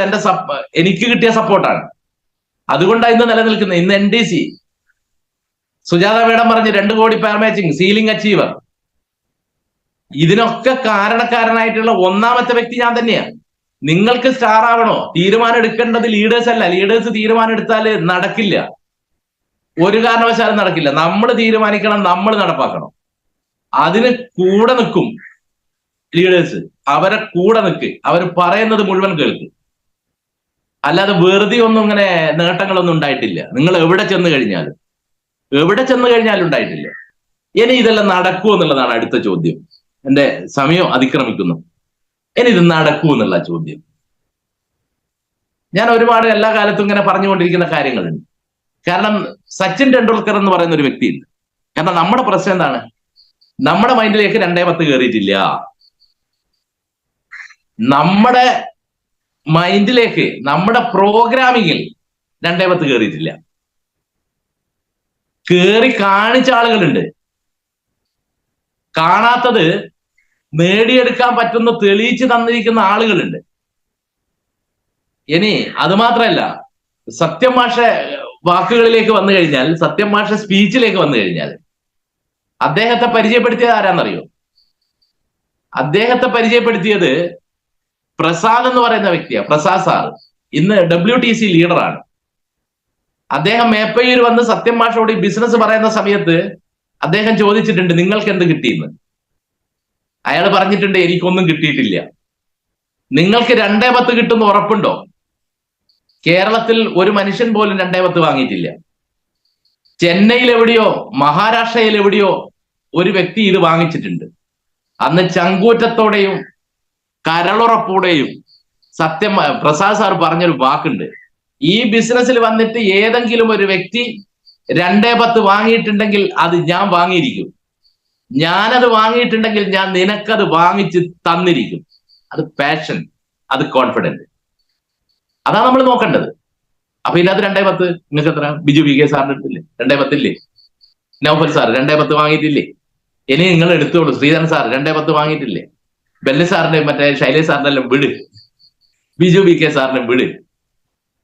എനിക്ക് കിട്ടിയ സപ്പോർട്ടാണ്. അതുകൊണ്ടാണ് ഇന്ന് നിലനിൽക്കുന്നത്. ഇന്ന് NDC സുജാത മേഡം പറഞ്ഞ് 2 കോടി പെയർ മാച്ചിങ്, സീലിംഗ് അച്ചീവർ, ഇതിനൊക്കെ കാരണക്കാരനായിട്ടുള്ള ഒന്നാമത്തെ വ്യക്തി ഞാൻ തന്നെയാണ്. നിങ്ങൾക്ക് സ്റ്റാർ ആവണോ? തീരുമാനം എടുക്കേണ്ടത് ലീഡേഴ്സ് അല്ല. ലീഡേഴ്സ് തീരുമാനം എടുത്താൽ നടക്കില്ല, ഒരു കാരണവശാലും നടക്കില്ല. നമ്മൾ തീരുമാനിക്കണം, നമ്മൾ നടപ്പാക്കണം. അതിന് കൂടെ നിൽക്കും ലീഡേഴ്സ്. അവരെ കൂടെ നിൽക്ക്, അവർ പറയുന്നത് മുഴുവൻ കേൾക്ക്. അല്ലാതെ വെറുതെ ഒന്നും ഇങ്ങനെ നേട്ടങ്ങളൊന്നും ഉണ്ടായിട്ടില്ല. നിങ്ങൾ എവിടെ ചെന്ന് കഴിഞ്ഞാലും ഉണ്ടായിട്ടില്ല. ഇനി ഇതെല്ലാം നടക്കൂ എന്നുള്ളതാണ് അടുത്ത ചോദ്യം. എന്റെ സമയം അതിക്രമിക്കുന്നു. ഇനി ഇത് നടക്കൂ എന്നുള്ള ചോദ്യം ഞാൻ ഒരുപാട് എല്ലാ കാലത്തും ഇങ്ങനെ പറഞ്ഞുകൊണ്ടിരിക്കുന്ന കാര്യങ്ങളുണ്ട്. കാരണം സച്ചിൻ ടെണ്ടുൽക്കർ എന്ന് പറയുന്ന ഒരു വ്യക്തിയുണ്ട്. കാരണം നമ്മുടെ പ്രശ്നം എന്താണ്? നമ്മുടെ മൈൻഡിലേക്ക് 2-10 കയറിയിട്ടില്ല. നമ്മുടെ മൈൻഡിലേക്ക്, നമ്മുടെ പ്രോഗ്രാമിങ്ങിൽ 2-10 കയറിയിട്ടില്ല. കേറി കാണിച്ച ആളുകളുണ്ട്. കാണാത്തത് നേടിയെടുക്കാൻ പറ്റുന്ന തെളിയിച്ച് തന്നിരിക്കുന്ന ആളുകളുണ്ട്. ഇനി അത് മാത്രമല്ല, സത്യം മാഷ വാക്കുകളിലേക്ക് വന്നു കഴിഞ്ഞാൽ, സത്യം മാഷ സ്പീച്ചിലേക്ക് വന്നു കഴിഞ്ഞാൽ, അദ്ദേഹത്തെ പരിചയപ്പെടുത്തിയത് ആരാന്നറിയോ? അദ്ദേഹത്തെ പരിചയപ്പെടുത്തിയത് പ്രസാദ് എന്ന് പറയുന്ന വ്യക്തിയാണ്. പ്രസാദ് സാർ ഇന്ന് WTC ലീഡറാണ്. അദ്ദേഹം മേപ്പയ്യൂർ വന്ന് സത്യം മാഷോട് ഈ ബിസിനസ് പറയുന്ന സമയത്ത് അദ്ദേഹം ചോദിച്ചിട്ടുണ്ട്, നിങ്ങൾക്ക് എന്ത് കിട്ടിയെന്ന്. അയാൾ പറഞ്ഞിട്ടുണ്ട്, എനിക്കൊന്നും കിട്ടിയിട്ടില്ല. നിങ്ങൾക്ക് 2-10 കിട്ടുന്ന ഉറപ്പുണ്ടോ? കേരളത്തിൽ ഒരു മനുഷ്യൻ പോലും 2/10 വാങ്ങിയിട്ടില്ല. ചെന്നൈയിൽ എവിടെയോ മഹാരാഷ്ട്രയിൽ എവിടെയോ ഒരു വ്യക്തി ഇത് വാങ്ങിച്ചിട്ടുണ്ട്. അന്ന് ചങ്കൂറ്റത്തോടെയും കരളുറപ്പോടെയും സത്യം പ്രസാദ് സാർ പറഞ്ഞൊരു വാക്കുണ്ട്, ഈ ബിസിനസ്സിൽ വന്നിട്ട് ഏതെങ്കിലും ഒരു വ്യക്തി 2/10 വാങ്ങിയിട്ടുണ്ടെങ്കിൽ അത് ഞാൻ വാങ്ങിയിരിക്കും, ഞാനത് വാങ്ങിയിട്ടുണ്ടെങ്കിൽ ഞാൻ നിനക്കത് വാങ്ങിച്ച് തന്നിരിക്കും. അത് പാഷൻ, അത് കോൺഫിഡൻസ്, അതാണ് നമ്മൾ നോക്കേണ്ടത്. അപ്പൊ ഇതിനകത്ത് 2/10 നിങ്ങൾക്ക് എത്ര? ബിജു വി കെ സാറിന് എടുത്തില്ലേ 2/10 ഇല്ലേ? നൗഫൽ സാർ 2/10 വാങ്ങിയിട്ടില്ലേ? ഇനി നിങ്ങൾ എടുത്തോളൂ. ശ്രീധരൻ സാർ 2/10 വാങ്ങിയിട്ടില്ലേ? ബെല്ലി സാറിന്റെ മറ്റേ ശൈലേഷ് സാറിന്റെ എല്ലാം വിട്, ബിജു വി കെ സാറിനും വിട്.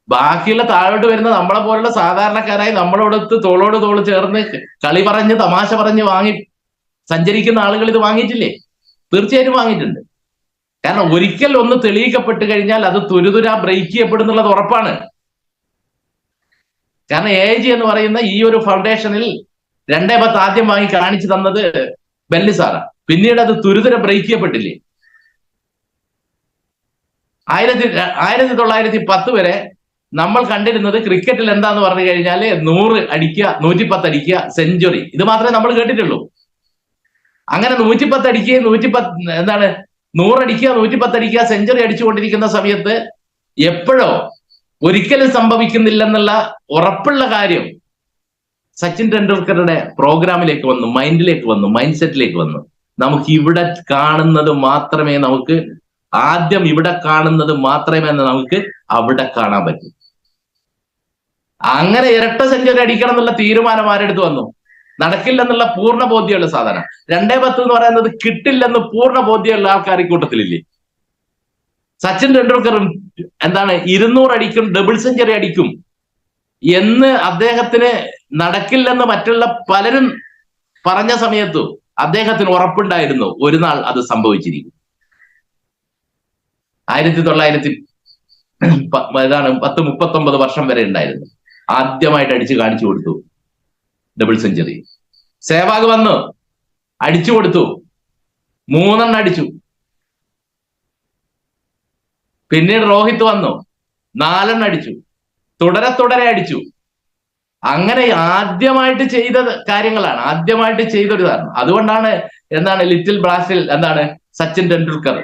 ബാക്കിയുള്ള താഴോട്ട് വരുന്ന നമ്മളെ പോലുള്ള സാധാരണക്കാരായി നമ്മളോടൊത്ത് തോളോട് തോള് ചേർന്ന് കളി പറഞ്ഞ് തമാശ പറഞ്ഞ് സഞ്ചരിക്കുന്ന ആളുകൾ ഇത് വാങ്ങിയിട്ടില്ലേ? തീർച്ചയായിട്ടും വാങ്ങിയിട്ടുണ്ട്. കാരണം ഒരിക്കൽ ഒന്ന് തെളിയിക്കപ്പെട്ട് കഴിഞ്ഞാൽ അത് തുരുതുരാ ബ്രേക്ക് ചെയ്യപ്പെടുന്നുള്ളത് ഉറപ്പാണ്. കാരണം AIG എന്ന് പറയുന്ന ഈ ഒരു ഫൗണ്ടേഷനിൽ 2/10 ആദ്യം വാങ്ങി കാണിച്ചു തന്നത് ബെല്ലി സാറാ. പിന്നീട് അത് തുരുതുര ബ്രേക്ക് ചെയ്യപ്പെട്ടില്ലേ? 1910 വരെ നമ്മൾ കണ്ടിരുന്നത് ക്രിക്കറ്റിൽ എന്താന്ന് പറഞ്ഞു കഴിഞ്ഞാൽ 100 അടിക്കുക, 110 അടിക്കുക, സെഞ്ചുറി, ഇത് മാത്രമേ നമ്മൾ കേട്ടിട്ടുള്ളൂ. അങ്ങനെ 110 അടിക്കുക, 100 അടിക്കുക, 110 അടിക്കുക, സെഞ്ചുറി അടിച്ചുകൊണ്ടിരിക്കുന്ന സമയത്ത് എപ്പോഴോ ഒരിക്കലും സംഭവിക്കുന്നില്ലെന്നുള്ള ഉറപ്പുള്ള കാര്യം സച്ചിൻ ടെണ്ടുൽക്കറുടെ പ്രോഗ്രാമിലേക്ക് വന്നു, മൈൻഡിലേക്ക് വന്നു, മൈൻഡ് സെറ്റിലേക്ക് വന്നു. നമുക്ക് ഇവിടെ കാണുന്നത് മാത്രമേ നമുക്ക് ആദ്യം ഇവിടെ കാണുന്നത് മാത്രമേ നമുക്ക് അവിടെ കാണാൻ പറ്റൂ. അങ്ങനെ ഇരട്ട സെഞ്ചുറി അടിക്കണം എന്നുള്ള തീരുമാനം ആരെടുത്ത് വന്നു? നടക്കില്ലെന്നുള്ള പൂർണ്ണ ബോധ്യമുള്ള സാധനം. 2/10 എന്ന് പറയുന്നത് കിട്ടില്ലെന്ന് പൂർണ്ണ ബോധ്യമുള്ള ആൾക്കാർ ഈ കൂട്ടത്തിലില്ലേ? സച്ചിൻ ടെണ്ടുൽക്കറും 200 അടിക്കും, ഡബിൾ സെഞ്ചുറി അടിക്കും എന്ന് അദ്ദേഹത്തിന് നടക്കില്ലെന്ന് മറ്റുള്ള പലരും പറഞ്ഞ സമയത്തു അദ്ദേഹത്തിന് ഉറപ്പുണ്ടായിരുന്നു ഒരു നാൾ അത് സംഭവിച്ചിരിക്കും. 1939 വർഷം വരെ ഉണ്ടായിരുന്നു. ആദ്യമായിട്ട് അടിച്ച് കാണിച്ചു കൊടുത്തു ഡബിൾ സെഞ്ചുറി. സേവാഗ് വന്നു, അടിച്ചു കൊടുത്തു, 3 അടിച്ചു. പിന്നീട് രോഹിത് വന്നു, 4 അടിച്ചു. തുടരെ അടിച്ചു. അങ്ങനെ ആദ്യമായിട്ട് ചെയ്ത കാര്യങ്ങളാണ്, ആദ്യമായിട്ട് ചെയ്തൊരു കാരണം. അതുകൊണ്ടാണ് ലിറ്റിൽ ബ്രാസിൽ സച്ചിൻ ടെണ്ടുൽക്കർ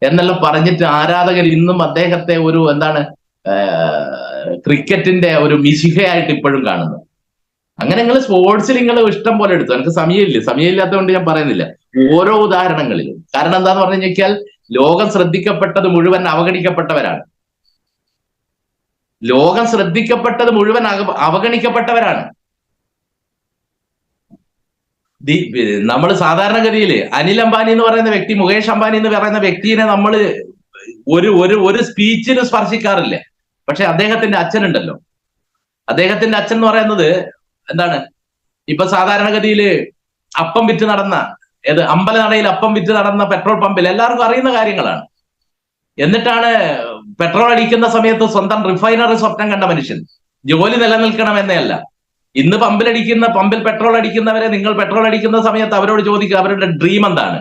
എന്നെല്ലാം പറഞ്ഞിട്ട് ആരാധകർ ഇന്നും അദ്ദേഹത്തെ ഒരു ക്രിക്കറ്റിന്റെ ഒരു മിശിഹയായിട്ട് ഇപ്പോഴും കാണുന്നു. അങ്ങനെ നിങ്ങൾ സ്പോർട്സിൽ നിങ്ങൾ ഇഷ്ടം പോലെ എടുത്തു. എനിക്ക് സമയമില്ലാത്തതുകൊണ്ട് ഞാൻ പറയുന്നില്ല ഓരോ ഉദാഹരണങ്ങളിലും. കാരണം എന്താന്ന് പറഞ്ഞു കഴിഞ്ഞാൽ ലോകം ശ്രദ്ധിക്കപ്പെട്ടത് മുഴുവൻ അവഗണിക്കപ്പെട്ടവരാണ്. ലോകം ശ്രദ്ധിക്കപ്പെട്ടത് മുഴുവൻ അവഗണിക്കപ്പെട്ടവരാണ്. നമ്മൾ സാധാരണഗതിയിൽ അനിൽ അംബാനി എന്ന് പറയുന്ന വ്യക്തി, മുകേഷ് അംബാനി എന്ന് പറയുന്ന വ്യക്തിയെ നമ്മൾ ഒരു സ്പീച്ചിന് സ്പർശിക്കാറില്ല. പക്ഷെ അദ്ദേഹത്തിന്റെ അച്ഛനുണ്ടല്ലോ, അദ്ദേഹത്തിന്റെ അച്ഛൻ എന്ന് പറയുന്നത് ഇപ്പൊ സാധാരണഗതിയിൽ അപ്പം വിറ്റ് നടന്ന അമ്പലനടയിൽ അപ്പം വിറ്റ് നടന്ന പെട്രോൾ പമ്പിൽ എല്ലാവർക്കും അറിയുന്ന കാര്യങ്ങളാണ്. എന്നിട്ടാണ് പെട്രോൾ അടിക്കുന്ന സമയത്ത് സ്വന്തം റിഫൈനറി സ്വപ്നം കണ്ട മനുഷ്യൻ. ജോലി നിലനിൽക്കണമെന്നല്ല. ഇന്ന് പമ്പിൽ പെട്രോൾ അടിക്കുന്നവരെ നിങ്ങൾ പെട്രോൾ അടിക്കുന്ന സമയത്ത് അവരോട് ചോദിക്കുക അവരുടെ ഡ്രീം എന്താണ്.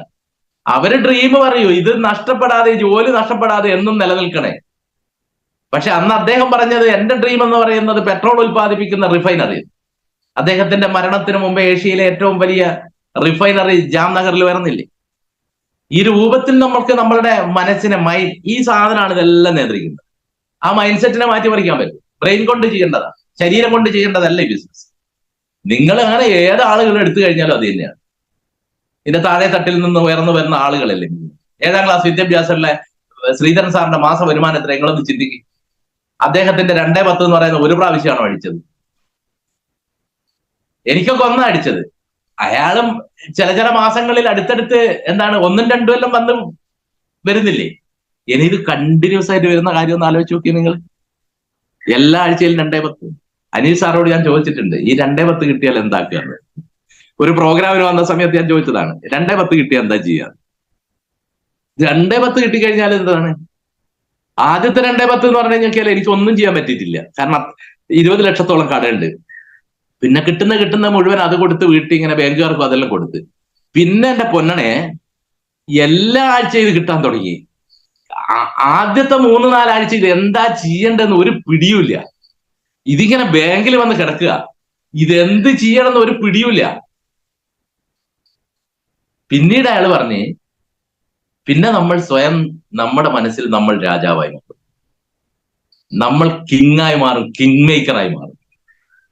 അവര് ഡ്രീം പറയൂ, ഇത് നഷ്ടപ്പെടാതെ, ജോലി നഷ്ടപ്പെടാതെ എന്നും നിലനിൽക്കണേ. പക്ഷെ അന്ന് അദ്ദേഹം പറഞ്ഞത് എന്റെ ഡ്രീം എന്ന് പറയുന്നത് പെട്രോൾ ഉൽപ്പാദിപ്പിക്കുന്ന റിഫൈനറി. അദ്ദേഹത്തിന്റെ മരണത്തിന് മുമ്പ് ഏഷ്യയിലെ ഏറ്റവും വലിയ റിഫൈനറി ജാംനഗറിൽ വരുന്നില്ലേ? ഈ രൂപത്തിൽ നമ്മൾക്ക് നമ്മളുടെ മനസ്സിനെ ഈ സാധനമാണ് ഇതെല്ലാം നിയന്ത്രിക്കുന്നത്. ആ മൈൻഡ് സെറ്റിനെ മാറ്റിമറിക്കാൻ പറ്റും. ബ്രെയിൻ കൊണ്ട് ചെയ്യേണ്ടതാണ്, ശരീരം കൊണ്ട് ചെയ്യേണ്ടതല്ല ഈ ബിസിനസ്. നിങ്ങൾ അങ്ങനെ ഏത് ആളുകൾ എടുത്തു കഴിഞ്ഞാലും അത് തന്നെയാണ്. ഇതിന്റെ താഴെ തട്ടിൽ നിന്ന് ഉയർന്നു വരുന്ന ആളുകളല്ലേ. 7ാം ക്ലാസ് വിദ്യാഭ്യാസമുള്ള ശ്രീധരൻ സാറിന്റെ മാസ വരുമാനം എത്ര നിങ്ങളൊന്ന് ചിന്തിക്കും. അദ്ദേഹത്തിന്റെ 2/10 എന്ന് പറയുന്ന ഒരു പ്രാവശ്യമാണോ അടിച്ചത്? എനിക്കൊക്കെ ഒന്നാ അടിച്ചത്. അയാളും ചില മാസങ്ങളിൽ അടുത്തടുത്ത് 1ഉം 2ഉം എല്ലാം വന്ന് വരുന്നില്ലേ? ഇനി ഇത് കണ്ടിന്യൂസ് ആയിട്ട് വരുന്ന കാര്യം ഒന്ന് ആലോചിച്ച് നോക്കി നിങ്ങൾ. എല്ലാ ആഴ്ചയിലും 2/10. അനീഷ് സാറോട് ഞാൻ ചോദിച്ചിട്ടുണ്ട്, ഈ 2/10 കിട്ടിയാൽ എന്താക്കുകയാണ്? ഒരു പ്രോഗ്രാമിന് വന്ന സമയത്ത് ഞാൻ ചോദിച്ചതാണ്, 2/10 കിട്ടിയാൽ എന്താ ചെയ്യാ? 2/10 കിട്ടിക്കഴിഞ്ഞാൽ എന്താണ്? ആദ്യത്തെ 2/10 എന്ന് പറഞ്ഞു കഴിഞ്ഞാൽ എനിക്ക് ഒന്നും ചെയ്യാൻ പറ്റിയിട്ടില്ല. കാരണം 20 ലക്ഷത്തോളം കടയുണ്ട്. പിന്നെ കിട്ടുന്ന മുഴുവൻ അത് കൊടുത്ത് വീട്ടിൽ ഇങ്ങനെ ബാങ്കുകാർക്കും അതെല്ലാം കൊടുത്ത്. പിന്നെ എന്റെ പൊന്നണെ എല്ലാ ആഴ്ചയും ഇത് കിട്ടാൻ തുടങ്ങി. ആദ്യത്തെ 3-4 ആഴ്ചയിൽ എന്താ ചെയ്യേണ്ടെന്ന് ഒരു പിടിയുമില്ല. ഇതിങ്ങനെ ബാങ്കിൽ വന്ന് കിടക്കുക, ഇതെന്ത് ചെയ്യണമെന്ന് ഒരു പിടിയുമില്ല. പിന്നീട് അയാൾ പറഞ്ഞ്, പിന്നെ നമ്മൾ സ്വയം നമ്മുടെ മനസ്സിൽ നമ്മൾ രാജാവായി മാറും, നമ്മൾ കിങ്ങായി മാറും, കിങ് മേക്കറായി മാറും.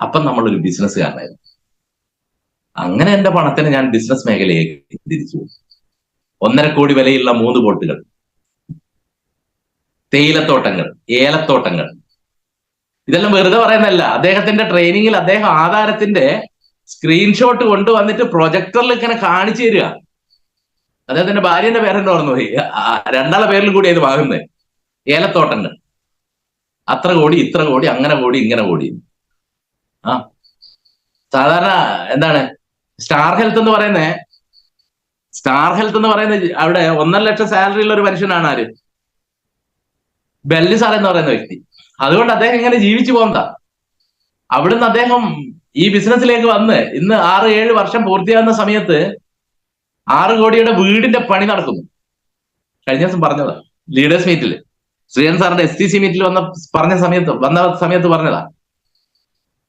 അപ്പം നമ്മളൊരു ബിസിനസ്സുകാരനായിരുന്നു. അങ്ങനെ എന്റെ പണത്തിന് ഞാൻ ബിസിനസ് മേഖലയിലേക്ക് തിരിച്ചു. 1.5 കോടി വിലയുള്ള 3 ബോട്ടുകൾ, തേയിലത്തോട്ടങ്ങൾ, ഏലത്തോട്ടങ്ങൾ. ഇതെല്ലാം വെറുതെ പറയുന്നതല്ല. അദ്ദേഹത്തിന്റെ ട്രെയിനിങ്ങിൽ അദ്ദേഹം ആധാരത്തിന്റെ സ്ക്രീൻഷോട്ട് കൊണ്ടുവന്നിട്ട് പ്രൊജക്ടറിൽ ഇങ്ങനെ കാണിച്ചു തരിക. അദ്ദേഹത്തിന്റെ ഭാര്യന്റെ പേരെന്നെ ഓർമ്മ, രണ്ടാളെ പേരിൽ കൂടി ഇത് വാങ്ങുന്നത്. ഏലത്തോട്ടങ്ങൾ, അത്ര കോടി, ഇത്ര കോടി, അങ്ങനെ കോടി, ഇങ്ങനെ കോടി. സാധാരണ എന്താണ് സ്റ്റാർ ഹെൽത്ത് എന്ന് പറയുന്നത് അവിടെ 1.5 ലക്ഷം സാലറിയുള്ള ഒരു മനുഷ്യനാണ് ആര്? ബെല്ലി സാർ എന്ന് പറയുന്ന വ്യക്തി. അതുകൊണ്ട് അദ്ദേഹം ഇങ്ങനെ ജീവിച്ചു പോകുന്നതാ. അവിടുന്ന് അദ്ദേഹം ഈ ബിസിനസ്സിലേക്ക് വന്ന് ഇന്ന് 6-7 വർഷം പൂർത്തിയാകുന്ന സമയത്ത് 6 കോടിയുടെ വീടിന്റെ പണി നടക്കുന്നു. കഴിഞ്ഞ ദിവസം പറഞ്ഞതാ ലീഡേഴ്സ് മീറ്റിൽ, ശ്രീധരൻ സാറിന്റെ STC മീറ്റിൽ വന്ന സമയത്ത് പറഞ്ഞതാ.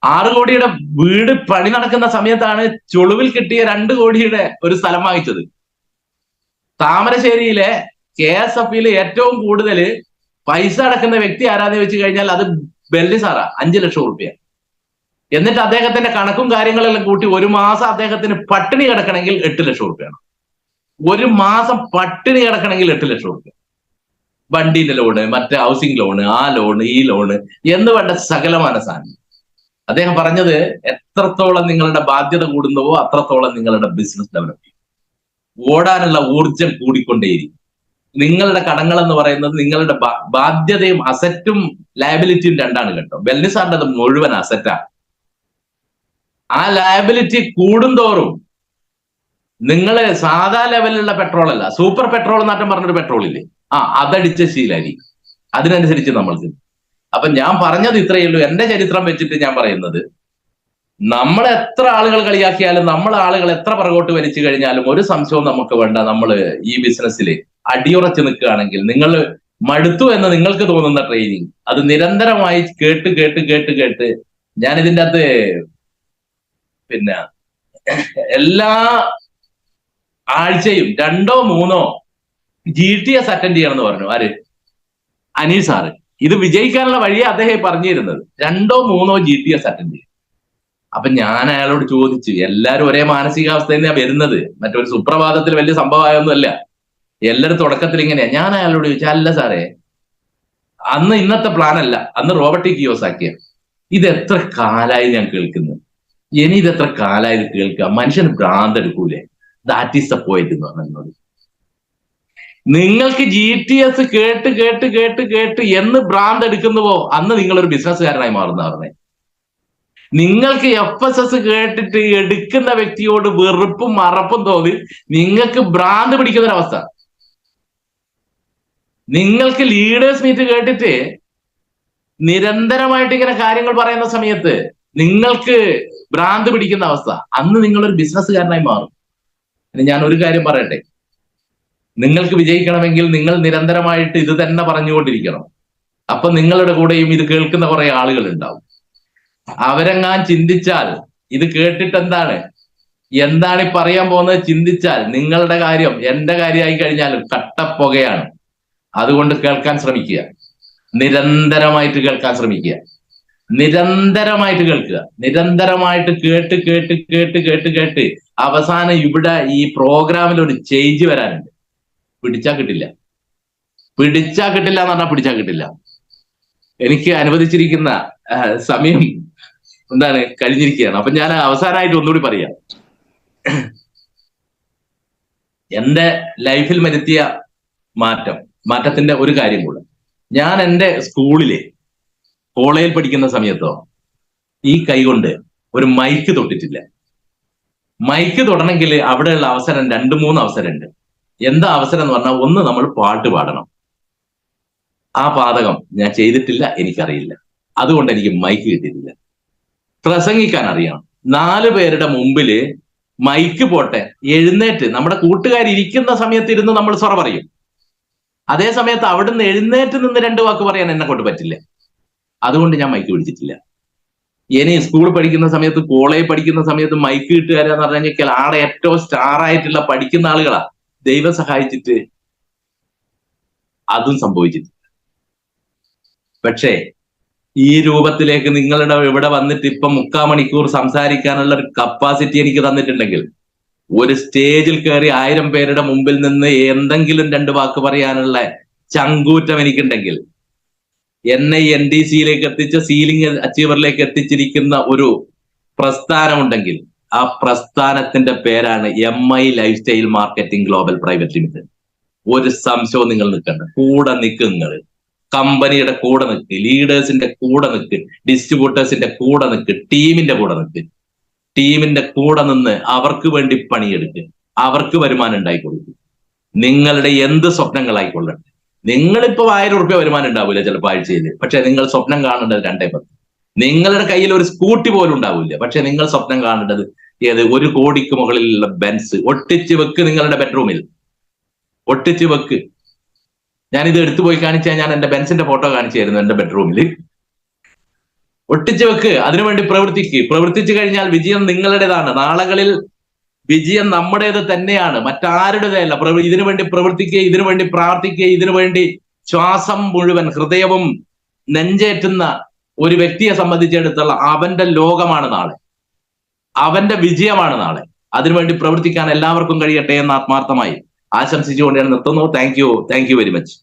6 കോടിയുടെ വീട് പണി നടക്കുന്ന സമയത്താണ് ചുളുവിൽ കിട്ടിയ 2 കോടിയുടെ ഒരു സ്ഥലം വാങ്ങിച്ചത്. താമരശ്ശേരിയിലെ KSF-ൽ ഏറ്റവും കൂടുതൽ പൈസ അടക്കുന്ന വ്യക്തി ആരാന്ന് വെച്ച് കഴിഞ്ഞാൽ അത് ബെല്ലി സാറാ. 5 ലക്ഷം റുപ്യ. എന്നിട്ട് അദ്ദേഹത്തിന്റെ കണക്കും കാര്യങ്ങളെല്ലാം കൂട്ടി ഒരു മാസം അദ്ദേഹത്തിന് പട്ടിണി കിടക്കണമെങ്കിൽ 8 ലക്ഷം റുപ്യാണ്. ഒരു മാസം പട്ടിണി കിടക്കണമെങ്കിൽ 8 ലക്ഷം റുപ്യ. വണ്ടീന്റെ ലോണ്, മറ്റേ ഹൗസിംഗ് ലോണ്, ആ ലോണ്, ഈ ലോണ് എന്ന് വേണ്ട സകലമാന സാധനം. അദ്ദേഹം പറഞ്ഞത്, എത്രത്തോളം നിങ്ങളുടെ ബാധ്യത കൂടുന്നുവോ അത്രത്തോളം നിങ്ങളുടെ ബിസിനസ് ഡെവലപ്പ് ചെയ്യും. ഓടാനുള്ള ഊർജം കൂടിക്കൊണ്ടേയിരിക്കും. നിങ്ങളുടെ കടങ്ങൾ എന്ന് പറയുന്നത് നിങ്ങളുടെ ബാധ്യതയും അസറ്റും ലയബിലിറ്റിയും രണ്ടാണ് കേട്ടോ. ബെല്ലി സാറിന്റെ അത് മുഴുവൻ അസറ്റാണ്. ആ ലയബിലിറ്റി കൂടുന്തോറും നിങ്ങള് സാധാ ലെവലിലുള്ള പെട്രോൾ അല്ല, സൂപ്പർ പെട്രോൾ നാട്ടം പറഞ്ഞൊരു പെട്രോൾ ഇല്ലേ, അതടിച്ച ശീലായിരിക്കും. അതിനനുസരിച്ച് നമ്മൾക്ക്. അപ്പൊ ഞാൻ പറഞ്ഞത് ഇത്രയേ ഉള്ളൂ. എന്റെ ചരിത്രം വെച്ചിട്ട് ഞാൻ പറയുന്നത്, നമ്മൾ എത്ര ആളുകൾ കളിയാക്കിയാലും, നമ്മൾ ആളുകൾ എത്ര പുറകോട്ട് വലിച്ചു കഴിഞ്ഞാലും ഒരു സംശയവും നമുക്ക് വേണ്ട. നമ്മൾ ഈ ബിസിനസ്സിൽ അടിയുറച്ച് നിൽക്കുകയാണെങ്കിൽ, നിങ്ങൾ മടുത്തു എന്ന് നിങ്ങൾക്ക് തോന്നുന്ന ട്രെയിനിങ് അത് നിരന്തരമായി കേട്ട് കേട്ട് കേട്ട് കേട്ട് ഞാൻ ഇതിൻ്റെ അകത്ത് പിന്നെ എല്ലാ ആഴ്ചയും 2-3 GTS അറ്റൻഡ് ചെയ്യണമെന്ന് പറഞ്ഞു. ആര്? അനിൽ സാറ്. ഇത് വിജയിക്കാനുള്ള വഴിയെ അദ്ദേഹം പറഞ്ഞിരുന്നത്. 2-3 GTS അറ്റൻഡ് ചെയ്യും. അപ്പൊ ഞാൻ അയാളോട് ചോദിച്ചു, എല്ലാവരും ഒരേ മാനസികാവസ്ഥയിൽ നിന്നാണ് വരുന്നത്, മറ്റൊരു സുപ്രഭാതത്തിൽ വലിയ സംഭവമായൊന്നുമല്ല, എല്ലാവരും തുടക്കത്തിൽ ഇങ്ങനെയാ. ഞാൻ അയാളോട് ചോദിച്ചു, അല്ല സാറേ, അന്ന് ഇന്നത്തെ പ്ലാൻ അല്ല, അന്ന് റോബർട്ടിക് കിയോസാക്കി ആക്കിയ ഇത് എത്ര കാലായി ഞാൻ കേൾക്കുന്നു, ഇനി ഇത് എത്ര കാലായി ഇത് കേൾക്കുക, മനുഷ്യന് ഭ്രാന്ത് എടുക്കൂലേ? ദാറ്റ് ഈസ് ദ പോയിന്റ് എന്ന് പറഞ്ഞത്. നിങ്ങൾക്ക് GTS കേട്ട് കേട്ട് കേട്ട് കേട്ട് എന്ന് ഭ്രാന്ത് എടുക്കുന്നുവോ അന്ന് നിങ്ങളൊരു ബിസിനസ്സുകാരനായി മാറുന്ന പറഞ്ഞേ. നിങ്ങൾക്ക് FSS കേട്ടിട്ട് എടുക്കുന്ന വ്യക്തിയോട് വെറുപ്പും മറപ്പും തോന്നി നിങ്ങൾക്ക് ഭ്രാന്ത് പിടിക്കുന്നൊരവസ്ഥ. നിങ്ങൾക്ക് ലീഡേഴ്സ് മീറ്റ് കേട്ടിട്ട് നിരന്തരമായിട്ട് ഇങ്ങനെ കാര്യങ്ങൾ പറയുന്ന സമയത്ത് നിങ്ങൾക്ക് ഭ്രാന്ത് പിടിക്കുന്ന അവസ്ഥ, അന്ന് നിങ്ങളൊരു ബിസിനസ്സുകാരനായി മാറും. ഞാൻ ഒരു കാര്യം പറയട്ടെ, നിങ്ങൾക്ക് വിജയിക്കണമെങ്കിൽ നിങ്ങൾ നിരന്തരമായിട്ട് ഇത് തന്നെ പറഞ്ഞുകൊണ്ടിരിക്കണം. അപ്പൊ നിങ്ങളുടെ കൂടെയും ഇത് കേൾക്കുന്ന കുറെ ആളുകൾ ഉണ്ടാവും. അവരെങ്ങാൻ ചിന്തിച്ചാൽ, ഇത് കേട്ടിട്ട് എന്താണ് ഈ പറയാൻ പോകുന്നത് ചിന്തിച്ചാൽ, നിങ്ങളുടെ കാര്യം എന്റെ കാര്യമായി കഴിഞ്ഞാലും കട്ടപ്പുകയാണ്. അതുകൊണ്ട് കേൾക്കാൻ ശ്രമിക്കുക, നിരന്തരമായിട്ട് കേൾക്കാൻ ശ്രമിക്കുക, നിരന്തരമായിട്ട് കേൾക്കുക, നിരന്തരമായിട്ട് കേട്ട് കേട്ട് കേട്ട് കേട്ട് കേട്ട് അവസാനം ഇവിടെ ഈ പ്രോഗ്രാമിൽ ഒരു ചേഞ്ച് വരാനുണ്ട്. പിടിച്ചാൽ കിട്ടില്ല എന്ന് പറഞ്ഞാൽ പിടിച്ചാൽ കിട്ടില്ല. എനിക്ക് അനുവദിച്ചിരിക്കുന്ന സമയം കഴിഞ്ഞിരിക്കുകയാണ്. അപ്പൊ ഞാൻ അവസാനമായിട്ട് ഒന്നുകൂടി പറയാം. എന്റെ ലൈഫിൽ വരുത്തിയ മാറ്റത്തിന്റെ ഒരു കാര്യം കൂടെ. ഞാൻ എൻ്റെ കോളേജിൽ പഠിക്കുന്ന സമയത്തോ ഈ കൈ കൊണ്ട് ഒരു മൈക്ക് തൊട്ടിട്ടില്ല. മൈക്ക് തൊടണമെങ്കിൽ അവിടെയുള്ള അവസരം 2-3 അവസരമുണ്ട്. എന്താ അവസരം എന്ന് പറഞ്ഞാൽ, ഒന്ന് നമ്മൾ പാട്ട് പാടണം. ആ പാതകം ഞാൻ ചെയ്തിട്ടില്ല, എനിക്കറിയില്ല. അതുകൊണ്ട് എനിക്ക് മൈക്ക് കിട്ടിയിട്ടില്ല. പ്രസംഗിക്കാൻ അറിയണം. 4 പേരുടെ മുമ്പില് മൈക്ക് പോട്ടെ, എഴുന്നേറ്റ് നമ്മുടെ കൂട്ടുകാരിയ്ക്കുന്ന സമയത്ത് ഇരുന്ന് നമ്മൾ സൊറ പറയും. അതേ സമയത്ത് അവിടുന്ന് എഴുന്നേറ്റ് നിന്ന് 2 വാക്ക് പറയാൻ എന്നെ കൊണ്ട് പറ്റില്ല. അതുകൊണ്ട് ഞാൻ മൈക്ക് പിടിച്ചിട്ടില്ല. ഇനി സ്കൂൾ പഠിക്കുന്ന സമയത്ത്, കോളേജ് പഠിക്കുന്ന സമയത്ത് മൈക്ക് കിട്ടുകാരെന്ന് പറഞ്ഞു കഴിഞ്ഞാൽ ആടെ ഏറ്റവും സ്റ്റാർ ആയിട്ടുള്ള പഠിക്കുന്ന ആളുകളാ. ദൈവം സഹായിച്ചിട്ട് അതും സംഭവിച്ചിട്ടില്ല. പക്ഷേ ഈ രൂപത്തിലേക്ക് നിങ്ങളുടെ ഇവിടെ വന്നിട്ട് ഇപ്പൊ 3/4 മണിക്കൂർ സംസാരിക്കാനുള്ള ഒരു കപ്പാസിറ്റി എനിക്ക് തന്നിട്ടുണ്ടെങ്കിൽ, ഒരു സ്റ്റേജിൽ കയറി 1000 പേരുടെ മുമ്പിൽ നിന്ന് എന്തെങ്കിലും 2 വാക്ക് പറയാനുള്ള ചങ്കൂറ്റം എനിക്കുണ്ടെങ്കിൽ, എന്നെ NDC-യിലേക്ക് എത്തിച്ച സീലിംഗ് അച്ചീവറിലേക്ക് എത്തിച്ചിരിക്കുന്ന ഒരു പ്രസ്ഥാനമുണ്ടെങ്കിൽ, ആ പ്രസ്ഥാനത്തിന്റെ പേരാണ് MI life style marketing global private limited. ഒരു സംശയവും നിങ്ങൾ നിൽക്കണ്ട. കൂടെ നിൽക്കുക. നിങ്ങൾ കമ്പനിയുടെ കൂടെ നിൽക്ക്, ലീഡേഴ്സിന്റെ കൂടെ നിൽക്ക്, ഡിസ്ട്രിബ്യൂട്ടേഴ്സിന്റെ കൂടെ നിൽക്ക്, ടീമിന്റെ കൂടെ നിൽക്ക്. ടീമിന്റെ കൂടെ നിന്ന് അവർക്ക് വേണ്ടി പണിയെടുക്കുക, അവർക്ക് വരുമാനം ഉണ്ടായിക്കൊടുക്കും. നിങ്ങളുടെ എന്ത് സ്വപ്നങ്ങളായിക്കൊള്ളട്ടെ. നിങ്ങളിപ്പോ 1000 റുപ്യ വരുമാനം ഉണ്ടാവില്ല ചിലപ്പോൾ ആഴ്ചയിൽ, പക്ഷെ നിങ്ങൾ സ്വപ്നം കാണേണ്ടത് 2.10. നിങ്ങളുടെ കയ്യിൽ ഒരു സ്കൂട്ടി പോലും ഉണ്ടാവില്ല, പക്ഷെ നിങ്ങൾ സ്വപ്നം കാണേണ്ടത് 1 കോടിക്ക് മുകളിലുള്ള ബെൻസ് ഒട്ടിച്ച് വെക്ക്. നിങ്ങളുടെ ബെഡ്റൂമിൽ ഒട്ടിച്ച് വെക്ക്. ഞാനിത് എടുത്തു പോയി കാണിച്ചാൽ ഞാൻ എന്റെ ബെൻസിന്റെ ഫോട്ടോ കാണിച്ചു തരുന്നു. എന്റെ ബെഡ്റൂമിൽ ഒട്ടിച്ചു വെക്ക്. അതിനുവേണ്ടി പ്രവർത്തിച്ചു കഴിഞ്ഞാൽ വിജയം നിങ്ങളുടേതാണ്. നാളുകളിൽ വിജയം നമ്മുടേത് തന്നെയാണ്, മറ്റാരുടേതല്ല. ഇതിനുവേണ്ടി പ്രവർത്തിക്കുക, ഇതിനുവേണ്ടി പ്രാർത്ഥിക്കുക, ഇതിനുവേണ്ടി ശ്വാസം മുഴുവൻ, ഹൃദയവും നെഞ്ചേറ്റുന്ന ഒരു വ്യക്തിയെ സംബന്ധിച്ചിടത്തോളം അവന്റെ ലോകമാണ് നാളെ, അവന്റെ വിജയമാണ് നാളെ. അതിനുവേണ്ടി പ്രവർത്തിക്കാൻ എല്ലാവർക്കും കഴിയട്ടെ എന്ന് ആത്മാർത്ഥമായി ആശംസിച്ചുകൊണ്ട് ഞാൻ നിർത്തുന്നു. Thank you very much.